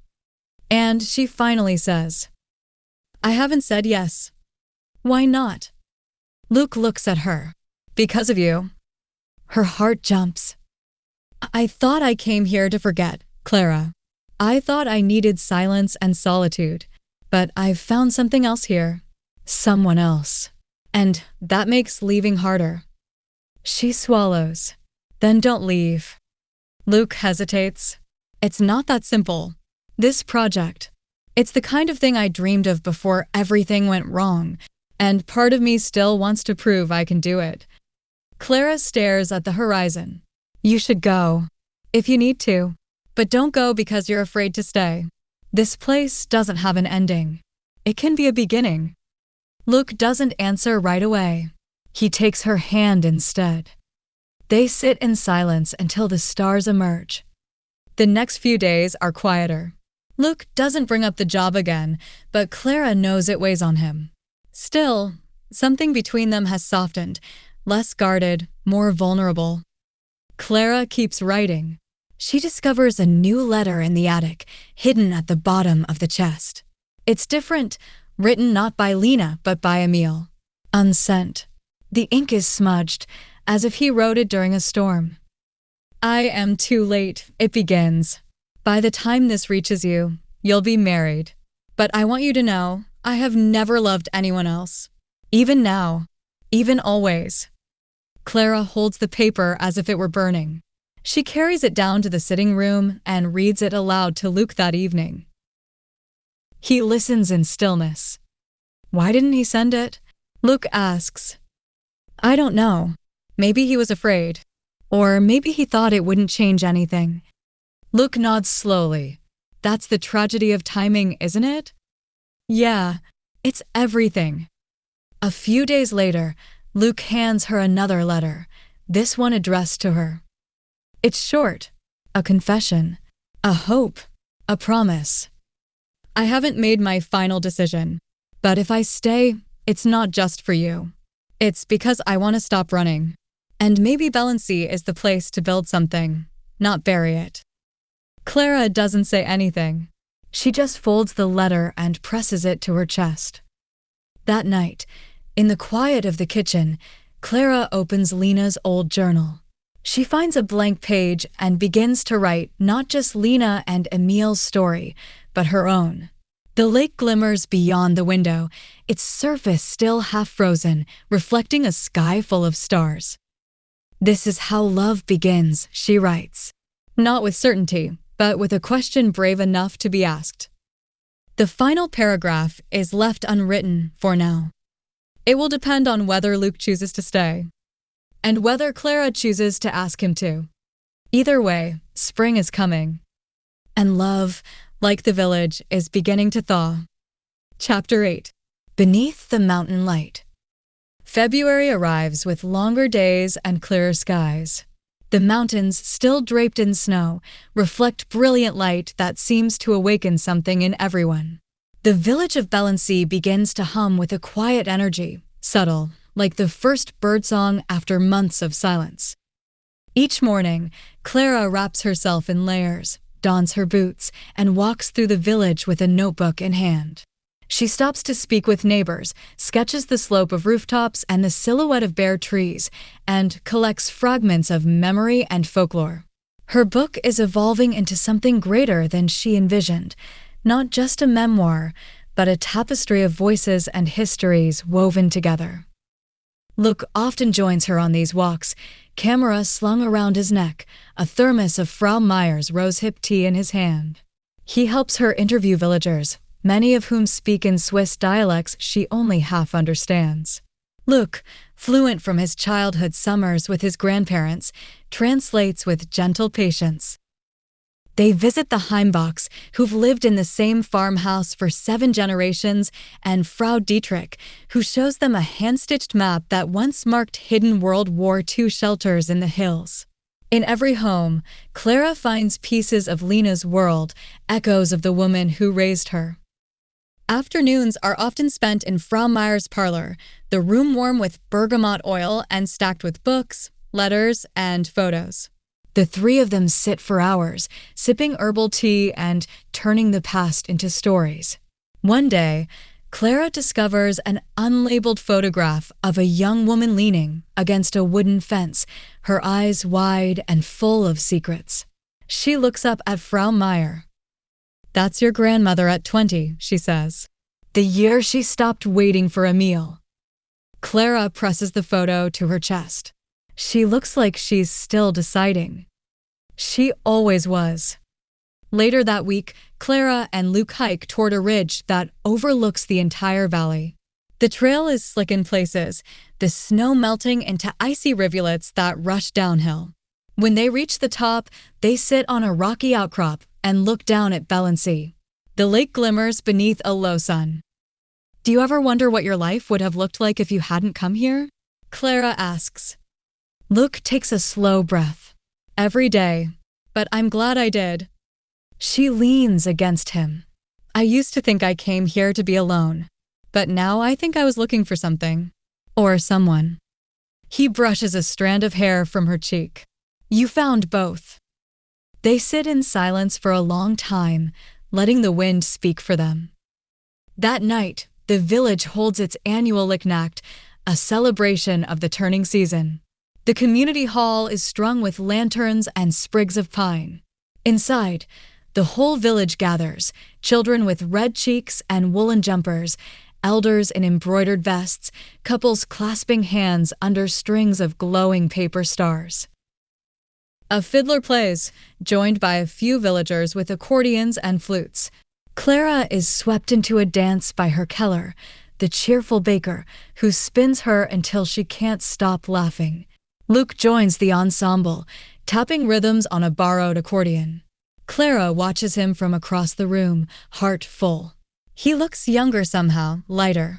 Speaker 1: And she finally says, I haven't said yes. Why not? Luke looks at her. Because of you. Her heart jumps. I thought I came here to forget, Clara. I thought I needed silence and solitude, but I've found something else here. Someone else. And that makes leaving harder. She swallows. Then don't leave. Luke hesitates. It's not that simple. This project. It's the kind of thing I dreamed of before everything went wrong, and part of me still wants to prove I can do it. Clara stares at the horizon. You should go. If you need to. But don't go because you're afraid to stay. This place doesn't have an ending. It can be a beginning. Luke doesn't answer right away. He takes her hand instead. They sit in silence until the stars emerge. The next few days are quieter. Luke doesn't bring up the job again, but Clara knows it weighs on him. Still, something between them has softened, less guarded, more vulnerable. Clara keeps writing. She discovers a new letter in the attic, hidden at the bottom of the chest. It's different, written not by Lena but by Emil. Unsent. The ink is smudged, as if he wrote it during a storm. I am too late, it begins. By the time this reaches you, you'll be married. But I want you to know, I have never loved anyone else. Even now. Even always. Clara holds the paper as if it were burning. She carries it down to the sitting room and reads it aloud to Luke that evening. He listens in stillness. Why didn't he send it? Luke asks. I don't know. Maybe he was afraid. Or maybe he thought it wouldn't change anything. Luke nods slowly. That's the tragedy of timing, isn't it? Yeah, it's everything. A few days later, Luke hands her another letter, this one addressed to her. It's short, a confession, a hope, a promise. I haven't made my final decision, but if I stay, it's not just for you. It's because I want to stop running. And maybe Valency is the place to build something, not bury it. Clara doesn't say anything. She just folds the letter and presses it to her chest. That night, in the quiet of the kitchen, Clara opens Lena's old journal. She finds a blank page and begins to write not just Lena and Emil's story, but her own. The lake glimmers beyond the window, its surface still half frozen, reflecting a sky full of stars. This is how love begins, she writes. Not with certainty, but with a question brave enough to be asked. The final paragraph is left unwritten for now. It will depend on whether Luke chooses to stay, and whether Clara chooses to ask him to. Either way, spring is coming. And love, like the village, is beginning to thaw. Chapter 8. Beneath the Mountain Light. February arrives with longer days and clearer skies. The mountains, still draped in snow, reflect brilliant light that seems to awaken something in everyone. The village of Valency begins to hum with a quiet energy, subtle, like the first birdsong after months of silence. Each morning, Clara wraps herself in layers, dons her boots, and walks through the village with a notebook in hand. She stops to speak with neighbors, sketches the slope of rooftops and the silhouette of bare trees, and collects fragments of memory and folklore. Her book is evolving into something greater than she envisioned, not just a memoir, but a tapestry of voices and histories woven together. Luke often joins her on these walks, camera slung around his neck, a thermos of Frau Meyer's rosehip tea in his hand. He helps her interview villagers, many of whom speak in Swiss dialects she only half understands. Luke, fluent from his childhood summers with his grandparents, translates with gentle patience. They visit the Heimbachs, who've lived in the same farmhouse for 7 generations, and Frau Dietrich, who shows them a hand-stitched map that once marked hidden World War II shelters in the hills. In every home, Clara finds pieces of Lena's world, echoes of the woman who raised her. Afternoons are often spent in Frau Meyer's parlor, the room warm with bergamot oil and stacked with books, letters, and photos. The three of them sit for hours, sipping herbal tea and turning the past into stories. One day, Clara discovers an unlabeled photograph of a young woman leaning against a wooden fence, her eyes wide and full of secrets. She looks up at Frau Meyer. "That's your grandmother at 20, she says. The year she stopped waiting for a meal. Clara presses the photo to her chest. She looks like she's still deciding. She always was. Later that week, Clara and Luke hike toward a ridge that overlooks the entire valley. The trail is slick in places, the snow melting into icy rivulets that rush downhill. When they reach the top, they sit on a rocky outcrop and look down at Bellensee. The lake glimmers beneath a low sun. "Do you ever wonder what your life would have looked like if you hadn't come here?" Clara asks. Luke takes a slow breath. "Every day, but I'm glad I did." She leans against him. "I used to think I came here to be alone, but now I think I was looking for something. Or someone." He brushes a strand of hair from her cheek. "You found both." They sit in silence for a long time, letting the wind speak for them. That night, the village holds its annual Licknacht, a celebration of the turning season. The community hall is strung with lanterns and sprigs of pine. Inside, the whole village gathers, children with red cheeks and woolen jumpers, elders in embroidered vests, couples clasping hands under strings of glowing paper stars. A fiddler plays, joined by a few villagers with accordions and flutes. Clara is swept into a dance by her Keller, the cheerful baker, who spins her until she can't stop laughing. Luke joins the ensemble, tapping rhythms on a borrowed accordion. Clara watches him from across the room, heart full. He looks younger somehow, lighter.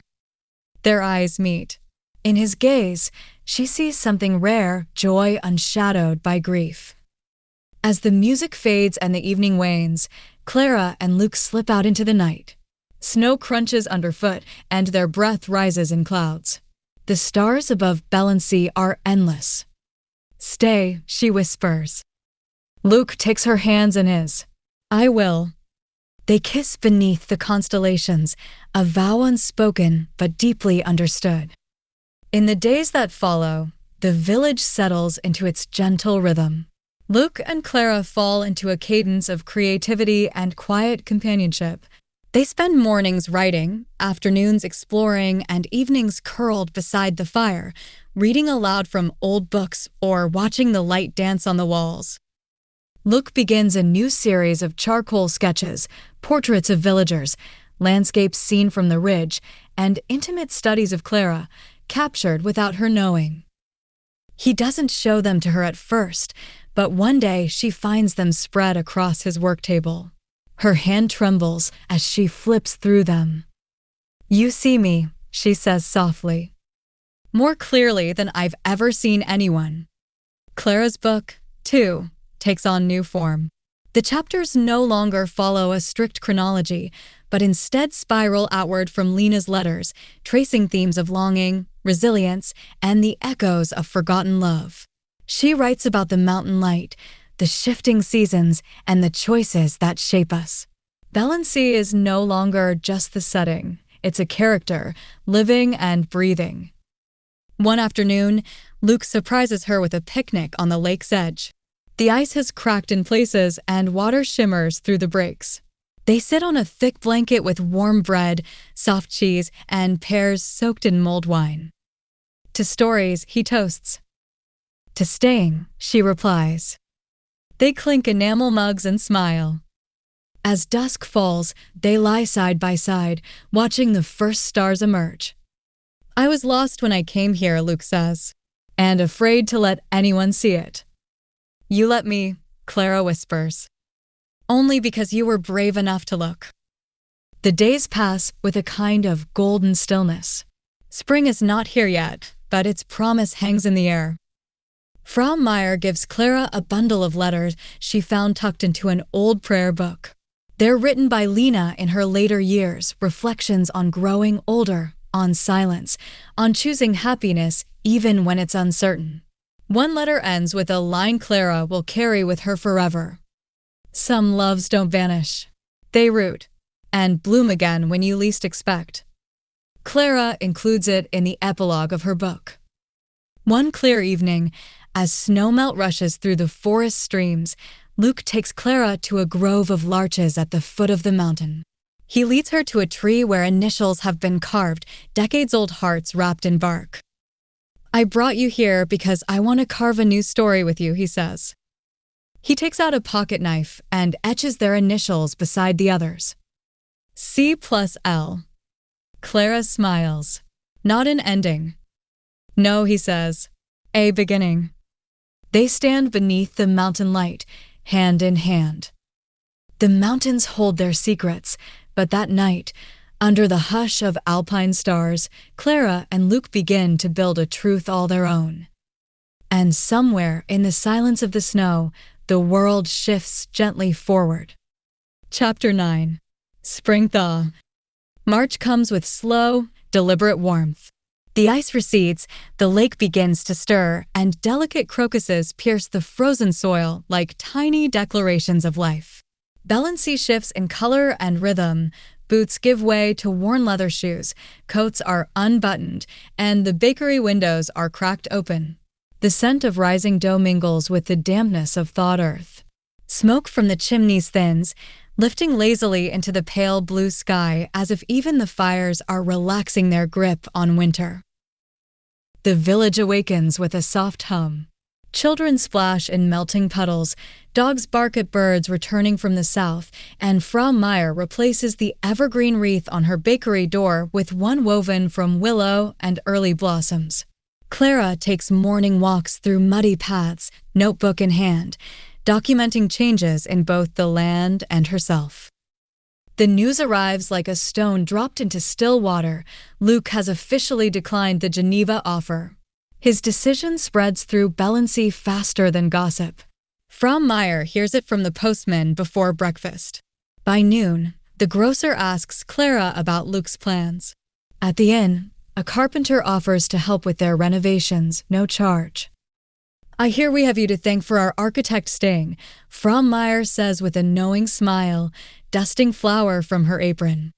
Speaker 1: Their eyes meet. In his gaze, she sees something rare, joy unshadowed by grief. As the music fades and the evening wanes, Clara and Luke slip out into the night. Snow crunches underfoot, and their breath rises in clouds. The stars above Bellensee are endless. "Stay," she whispers. Luke takes her hands in his. "I will." They kiss beneath the constellations, a vow unspoken but deeply understood. In the days that follow, the village settles into its gentle rhythm. Luke and Clara fall into a cadence of creativity and quiet companionship. They spend mornings writing, afternoons exploring, and evenings curled beside the fire, reading aloud from old books or watching the light dance on the walls. Luke begins a new series of charcoal sketches, portraits of villagers, landscapes seen from the ridge, and intimate studies of Clara, captured without her knowing. He doesn't show them to her at first, but one day she finds them spread across his work table. Her hand trembles as she flips through them. "You see me," she says softly. "More clearly than I've ever seen anyone." Clara's book, too, takes on new form. The chapters no longer follow a strict chronology, but instead spiral outward from Lena's letters, tracing themes of longing, resilience, and the echoes of forgotten love. She writes about the mountain light, the shifting seasons, and the choices that shape us. Bellensee is no longer just the setting. It's a character, living and breathing. One afternoon, Luke surprises her with a picnic on the lake's edge. The ice has cracked in places and water shimmers through the breaks. They sit on a thick blanket with warm bread, soft cheese, and pears soaked in mulled wine. To stories, he toasts. To staying, she replies. They clink enamel mugs and smile. As dusk falls, they lie side by side, watching the first stars emerge. "I was lost when I came here," Luke says, "and afraid to let anyone see it." "You let me," Clara whispers. "Only because you were brave enough to look." The days pass with a kind of golden stillness. Spring is not here yet, but its promise hangs in the air. Frau Meyer gives Clara a bundle of letters she found tucked into an old prayer book. They're written by Lena in her later years, reflections on growing older, on silence, on choosing happiness even when it's uncertain. One letter ends with a line Clara will carry with her forever. Some loves don't vanish. They root and bloom again when you least expect. Clara includes it in the epilogue of her book. One clear evening, as snowmelt rushes through the forest streams, Luke takes Clara to a grove of larches at the foot of the mountain. He leads her to a tree where initials have been carved, decades-old hearts wrapped in bark. "I brought you here because I want to carve a new story with you," he says. He takes out a pocket knife and etches their initials beside the others. C+L. Clara smiles. Not an ending. "No," he says. "A beginning." They stand beneath the mountain light, hand in hand. The mountains hold their secrets, but that night, under the hush of alpine stars, Clara and Luke begin to build a truth all their own. And somewhere in the silence of the snow, the world shifts gently forward. Chapter 9. Spring Thaw. March comes with slow, deliberate warmth. The ice recedes, the lake begins to stir, and delicate crocuses pierce the frozen soil like tiny declarations of life. Balancey shifts in color and rhythm. Boots give way to worn leather shoes, coats are unbuttoned, and the bakery windows are cracked open. The scent of rising dough mingles with the dampness of thawed earth. Smoke from the chimneys thins, lifting lazily into the pale blue sky as if even the fires are relaxing their grip on winter. The village awakens with a soft hum. Children splash in melting puddles, dogs bark at birds returning from the south, and Frau Meyer replaces the evergreen wreath on her bakery door with one woven from willow and early blossoms. Clara takes morning walks through muddy paths, notebook in hand, documenting changes in both the land and herself. The news arrives like a stone dropped into still water. Luke has officially declined the Geneva offer. His decision spreads through Balancey faster than gossip. Frau Meyer hears it from the postman before breakfast. By noon, the grocer asks Clara about Luke's plans. At the inn, a carpenter offers to help with their renovations, no charge. "I hear we have you to thank for our architect staying," Frau Meyer says with a knowing smile, dusting flour from her apron.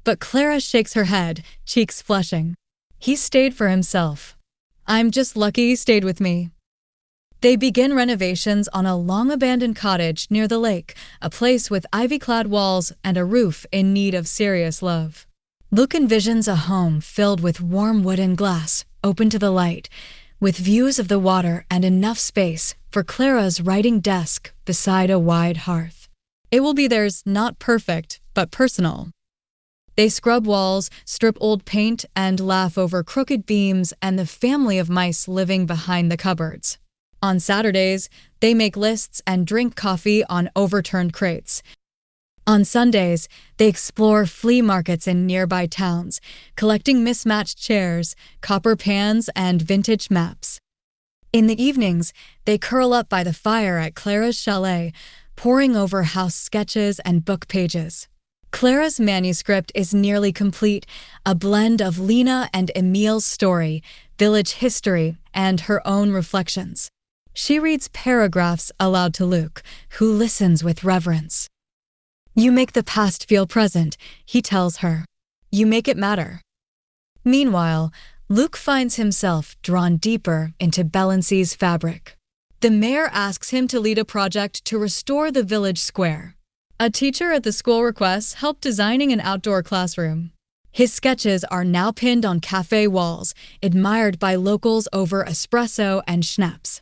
Speaker 1: But Clara shakes her head, cheeks flushing. "He stayed for himself. I'm just lucky he stayed with me." They begin renovations on a long-abandoned cottage near the lake, a place with ivy-clad walls and a roof in need of serious love. Luke envisions a home filled with warm wood and glass, open to the light, with views of the water and enough space for Clara's writing desk beside a wide hearth. It will be theirs, not perfect, but personal. They scrub walls, strip old paint, and laugh over crooked beams and the family of mice living behind the cupboards. On Saturdays, they make lists and drink coffee on overturned crates. On Sundays, they explore flea markets in nearby towns, collecting mismatched chairs, copper pans, and vintage maps. In the evenings, they curl up by the fire at Clara's chalet, poring over house sketches and book pages. Clara's manuscript is nearly complete, a blend of Lena and Emile's story, village history, and her own reflections. She reads paragraphs aloud to Luke, who listens with reverence. "You make the past feel present," he tells her. "You make it matter." Meanwhile, Luke finds himself drawn deeper into Balancey's fabric. The mayor asks him to lead a project to restore the village square. A teacher at the school requests help designing an outdoor classroom. His sketches are now pinned on cafe walls, admired by locals over espresso and schnapps.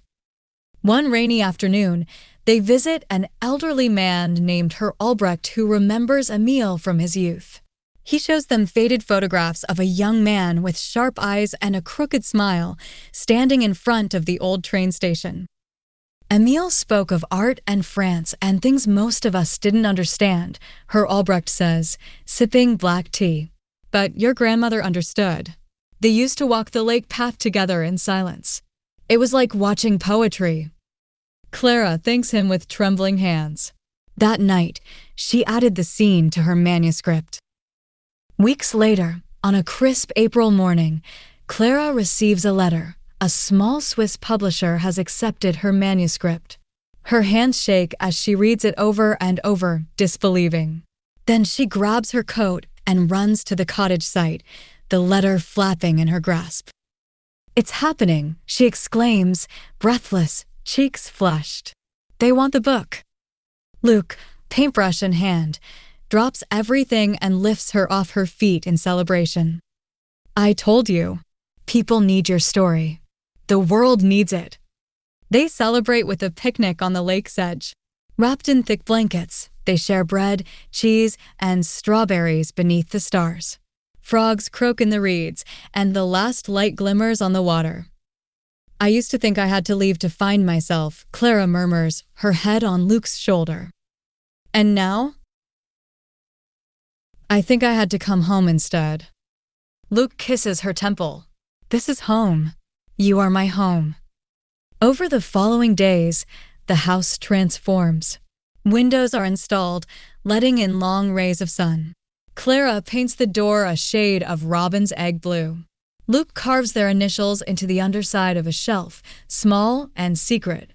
Speaker 1: One rainy afternoon, they visit an elderly man named Herr Albrecht who remembers Emile from his youth. He shows them faded photographs of a young man with sharp eyes and a crooked smile, standing in front of the old train station. Emile spoke of art and France and things most of us didn't understand, Herr Albrecht says, sipping black tea. But your grandmother understood. They used to walk the lake path together in silence. It was like watching poetry. Clara thanks him with trembling hands. That night, She added the scene to her manuscript. Weeks later, on a crisp April morning, Clara receives a letter. A small Swiss publisher has accepted her manuscript. Her hands shake as she reads it over and over, disbelieving. Then she grabs her coat and runs to the cottage site, the letter flapping in her grasp. "It's happening," she exclaims, breathless, cheeks flushed. "They want the book." Luke, paintbrush in hand, drops everything and lifts her off her feet in celebration. "I told you. People need your story. The world needs it." They celebrate with a picnic on the lake's edge. Wrapped in thick blankets, they share bread, cheese, and strawberries beneath the stars. Frogs croak in the reeds, and the last light glimmers on the water. "I used to think I had to leave to find myself," Clara murmurs, her head on Luke's shoulder. "And now? I think I had to come home instead." Luke kisses her temple. "This is home. You are my home." Over the following days, the house transforms. Windows are installed, letting in long rays of sun. Clara paints the door a shade of robin's egg blue. Luke carves their initials into the underside of a shelf, small and secret.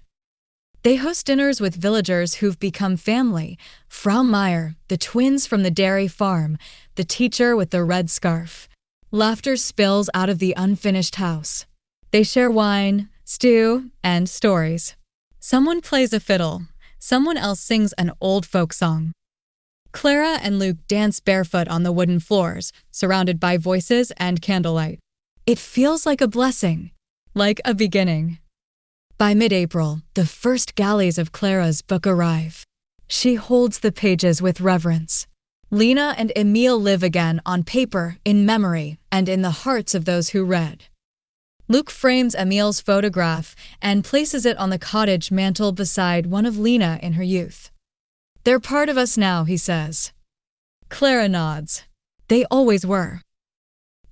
Speaker 1: They host dinners with villagers who've become family. Frau Meyer, the twins from the dairy farm, the teacher with the red scarf. Laughter spills out of the unfinished house. They share wine, stew, and stories. Someone plays a fiddle. Someone else sings an old folk song. Clara and Luke dance barefoot on the wooden floors, surrounded by voices and candlelight. It feels like a blessing, like a beginning. By mid-April, the first galleys of Clara's book arrive. She holds the pages with reverence. Lena and Emil live again on paper, in memory, and in the hearts of those who read. Luke frames Emil's photograph and places it on the cottage mantel beside one of Lena in her youth. "They're part of us now," he says. Clara nods. They always were.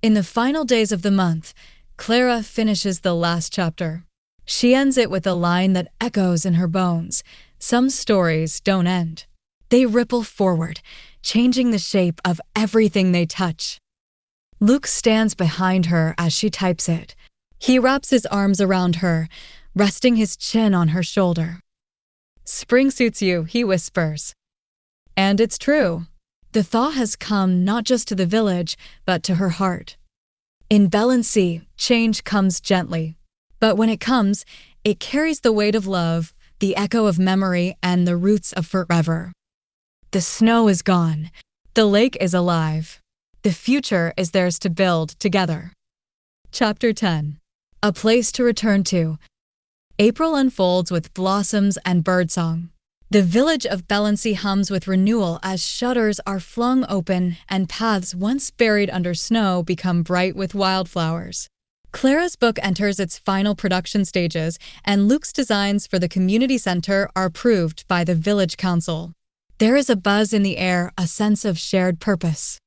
Speaker 1: In the final days of the month, Clara finishes the last chapter. She ends it with a line that echoes in her bones. Some stories don't end. They ripple forward, changing the shape of everything they touch. Luke stands behind her as she types it. He wraps his arms around her, resting his chin on her shoulder. "Spring suits you," he whispers. And it's true. The thaw has come not just to the village, but to her heart. In Belency, change comes gently. But when it comes, it carries the weight of love, the echo of memory, and the roots of forever. The snow is gone. The lake is alive. The future is theirs to build together. Chapter 10. A place to return to. April unfolds with blossoms and birdsong. The village of Belency hums with renewal as shutters are flung open and paths once buried under snow become bright with wildflowers. Clara's book enters its final production stages, and Luke's designs for the community center are approved by the village council. There is a buzz in the air, a sense of shared purpose.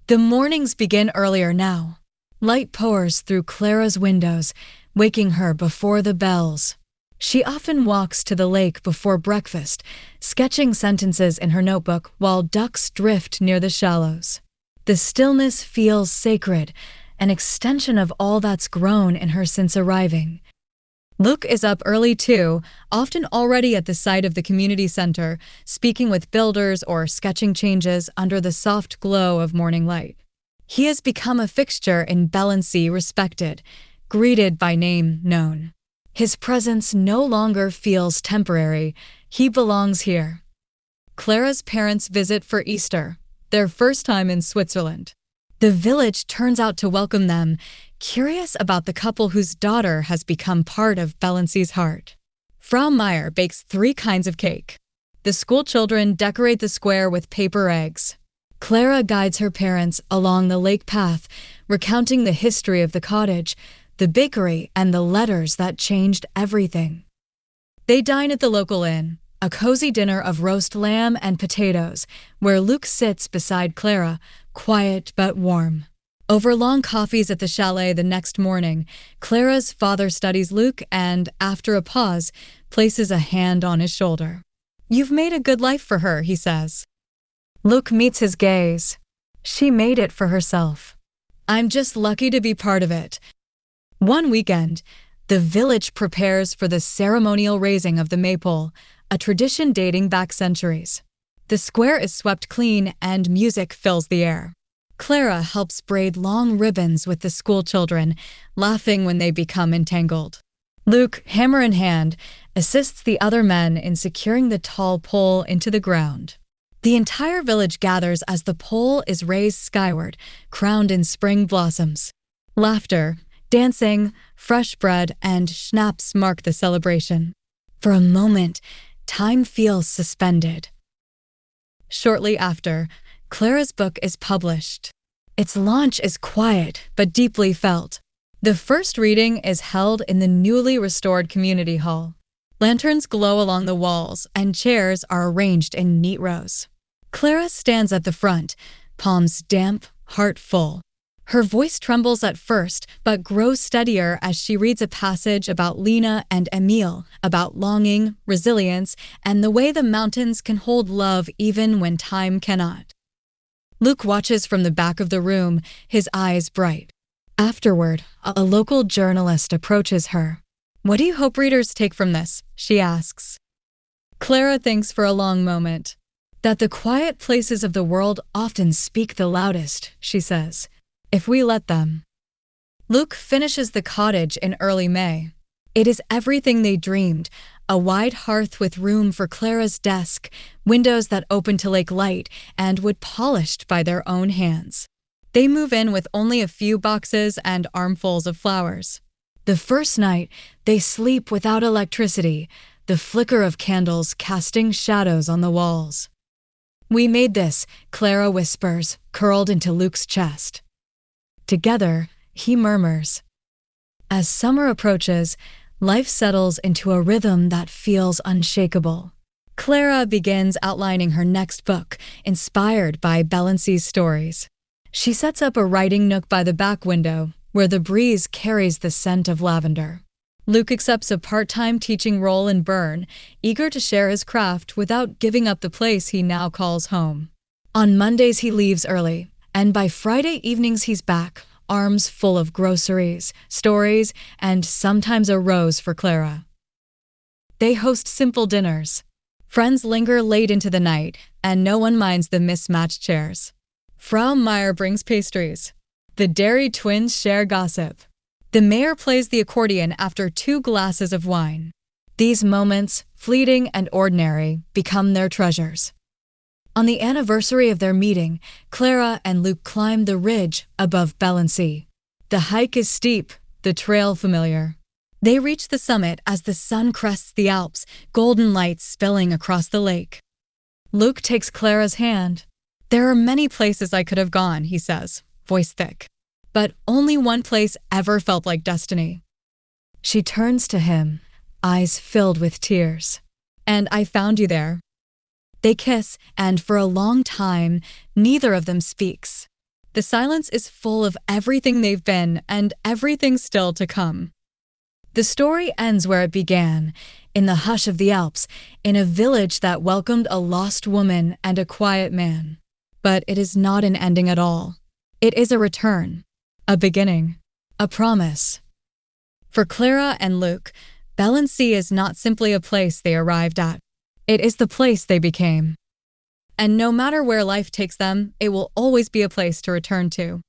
Speaker 1: The mornings begin earlier now. Light pours through Clara's windows, waking her before the bells. She often walks to the lake before breakfast, sketching sentences in her notebook while ducks drift near the shallows. The stillness feels sacred, an extension of all that's grown in her since arriving. Luke is up early too, often already at the site of the community center, speaking with builders or sketching changes under the soft glow of morning light. He has become a fixture in Belency, respected, greeted by name known. His presence no longer feels temporary. He belongs here. Clara's parents visit for Easter, their first time in Switzerland. The village turns out to welcome them, curious about the couple whose daughter has become part of Belency's heart. Frau Meyer bakes 3 kinds of cake. The school children decorate the square with paper eggs. Clara guides her parents along the lake path, recounting the history of the cottage, the bakery, and the letters that changed everything. They dine at the local inn, a cozy dinner of roast lamb and potatoes, where Luke sits beside Clara, quiet but warm. Over long coffees at the chalet the next morning, Clara's father studies Luke and, after a pause, places a hand on his shoulder. You've made a good life for her, he says. Luke meets his gaze. She made it for herself. I'm just lucky to be part of it. One weekend, the village prepares for the ceremonial raising of the maypole, a tradition dating back centuries. The square is swept clean and music fills the air. Clara helps braid long ribbons with the schoolchildren, laughing when they become entangled. Luke, hammer in hand, assists the other men in securing the tall pole into the ground. The entire village gathers as the pole is raised skyward, crowned in spring blossoms. Laughter, dancing, fresh bread, and schnapps mark the celebration. For a moment, time feels suspended. Shortly after, Clara's book is published. Its launch is quiet but deeply felt. The first reading is held in the newly restored community hall. Lanterns glow along the walls, and chairs are arranged in neat rows. Clara stands at the front, palms damp, heart full. Her voice trembles at first, but grows steadier as she reads a passage about Lena and Emile, about longing, resilience, and the way the mountains can hold love even when time cannot. Luke watches from the back of the room, his eyes bright. Afterward, a local journalist approaches her. What do you hope readers take from this? She asks. Clara thinks for a long moment. That the quiet places of the world often speak the loudest, she says, if we let them. Luke finishes the cottage in early May. It is everything they dreamed, a wide hearth with room for Clara's desk, windows that open to lake light, and wood polished by their own hands. They move in with only a few boxes and armfuls of flowers. The first night, they sleep without electricity, the flicker of candles casting shadows on the walls. We made this, Clara whispers, curled into Luke's chest. Together, he murmurs. As summer approaches, life settles into a rhythm that feels unshakable. Clara begins outlining her next book, inspired by Belency's stories. She sets up a writing nook by the back window, where the breeze carries the scent of lavender. Luke accepts a part-time teaching role in Bern, eager to share his craft without giving up the place he now calls home. On Mondays he leaves early, and by Friday evenings he's back, arms full of groceries, stories, and sometimes a rose for Clara. They host simple dinners. Friends linger late into the night, and no one minds the mismatched chairs. Frau Meyer brings pastries. The Dairy twins share gossip. The mayor plays the accordion after 2 glasses of wine. These moments, fleeting and ordinary, become their treasures. On the anniversary of their meeting, Clara and Luke climb the ridge above Belency. The hike is steep, the trail familiar. They reach the summit as the sun crests the Alps, golden light spilling across the lake. Luke takes Clara's hand. There are many places I could have gone, he says, voice thick. But only one place ever felt like destiny. She turns to him, eyes filled with tears. And I found you there. They kiss, and for a long time, neither of them speaks. The silence is full of everything they've been and everything still to come. The story ends where it began, in the hush of the Alps, in a village that welcomed a lost woman and a quiet man. But it is not an ending at all. It is a return. A beginning. A promise. For Clara and Luke, Belency is not simply a place they arrived at. It is the place they became. And no matter where life takes them, it will always be a place to return to.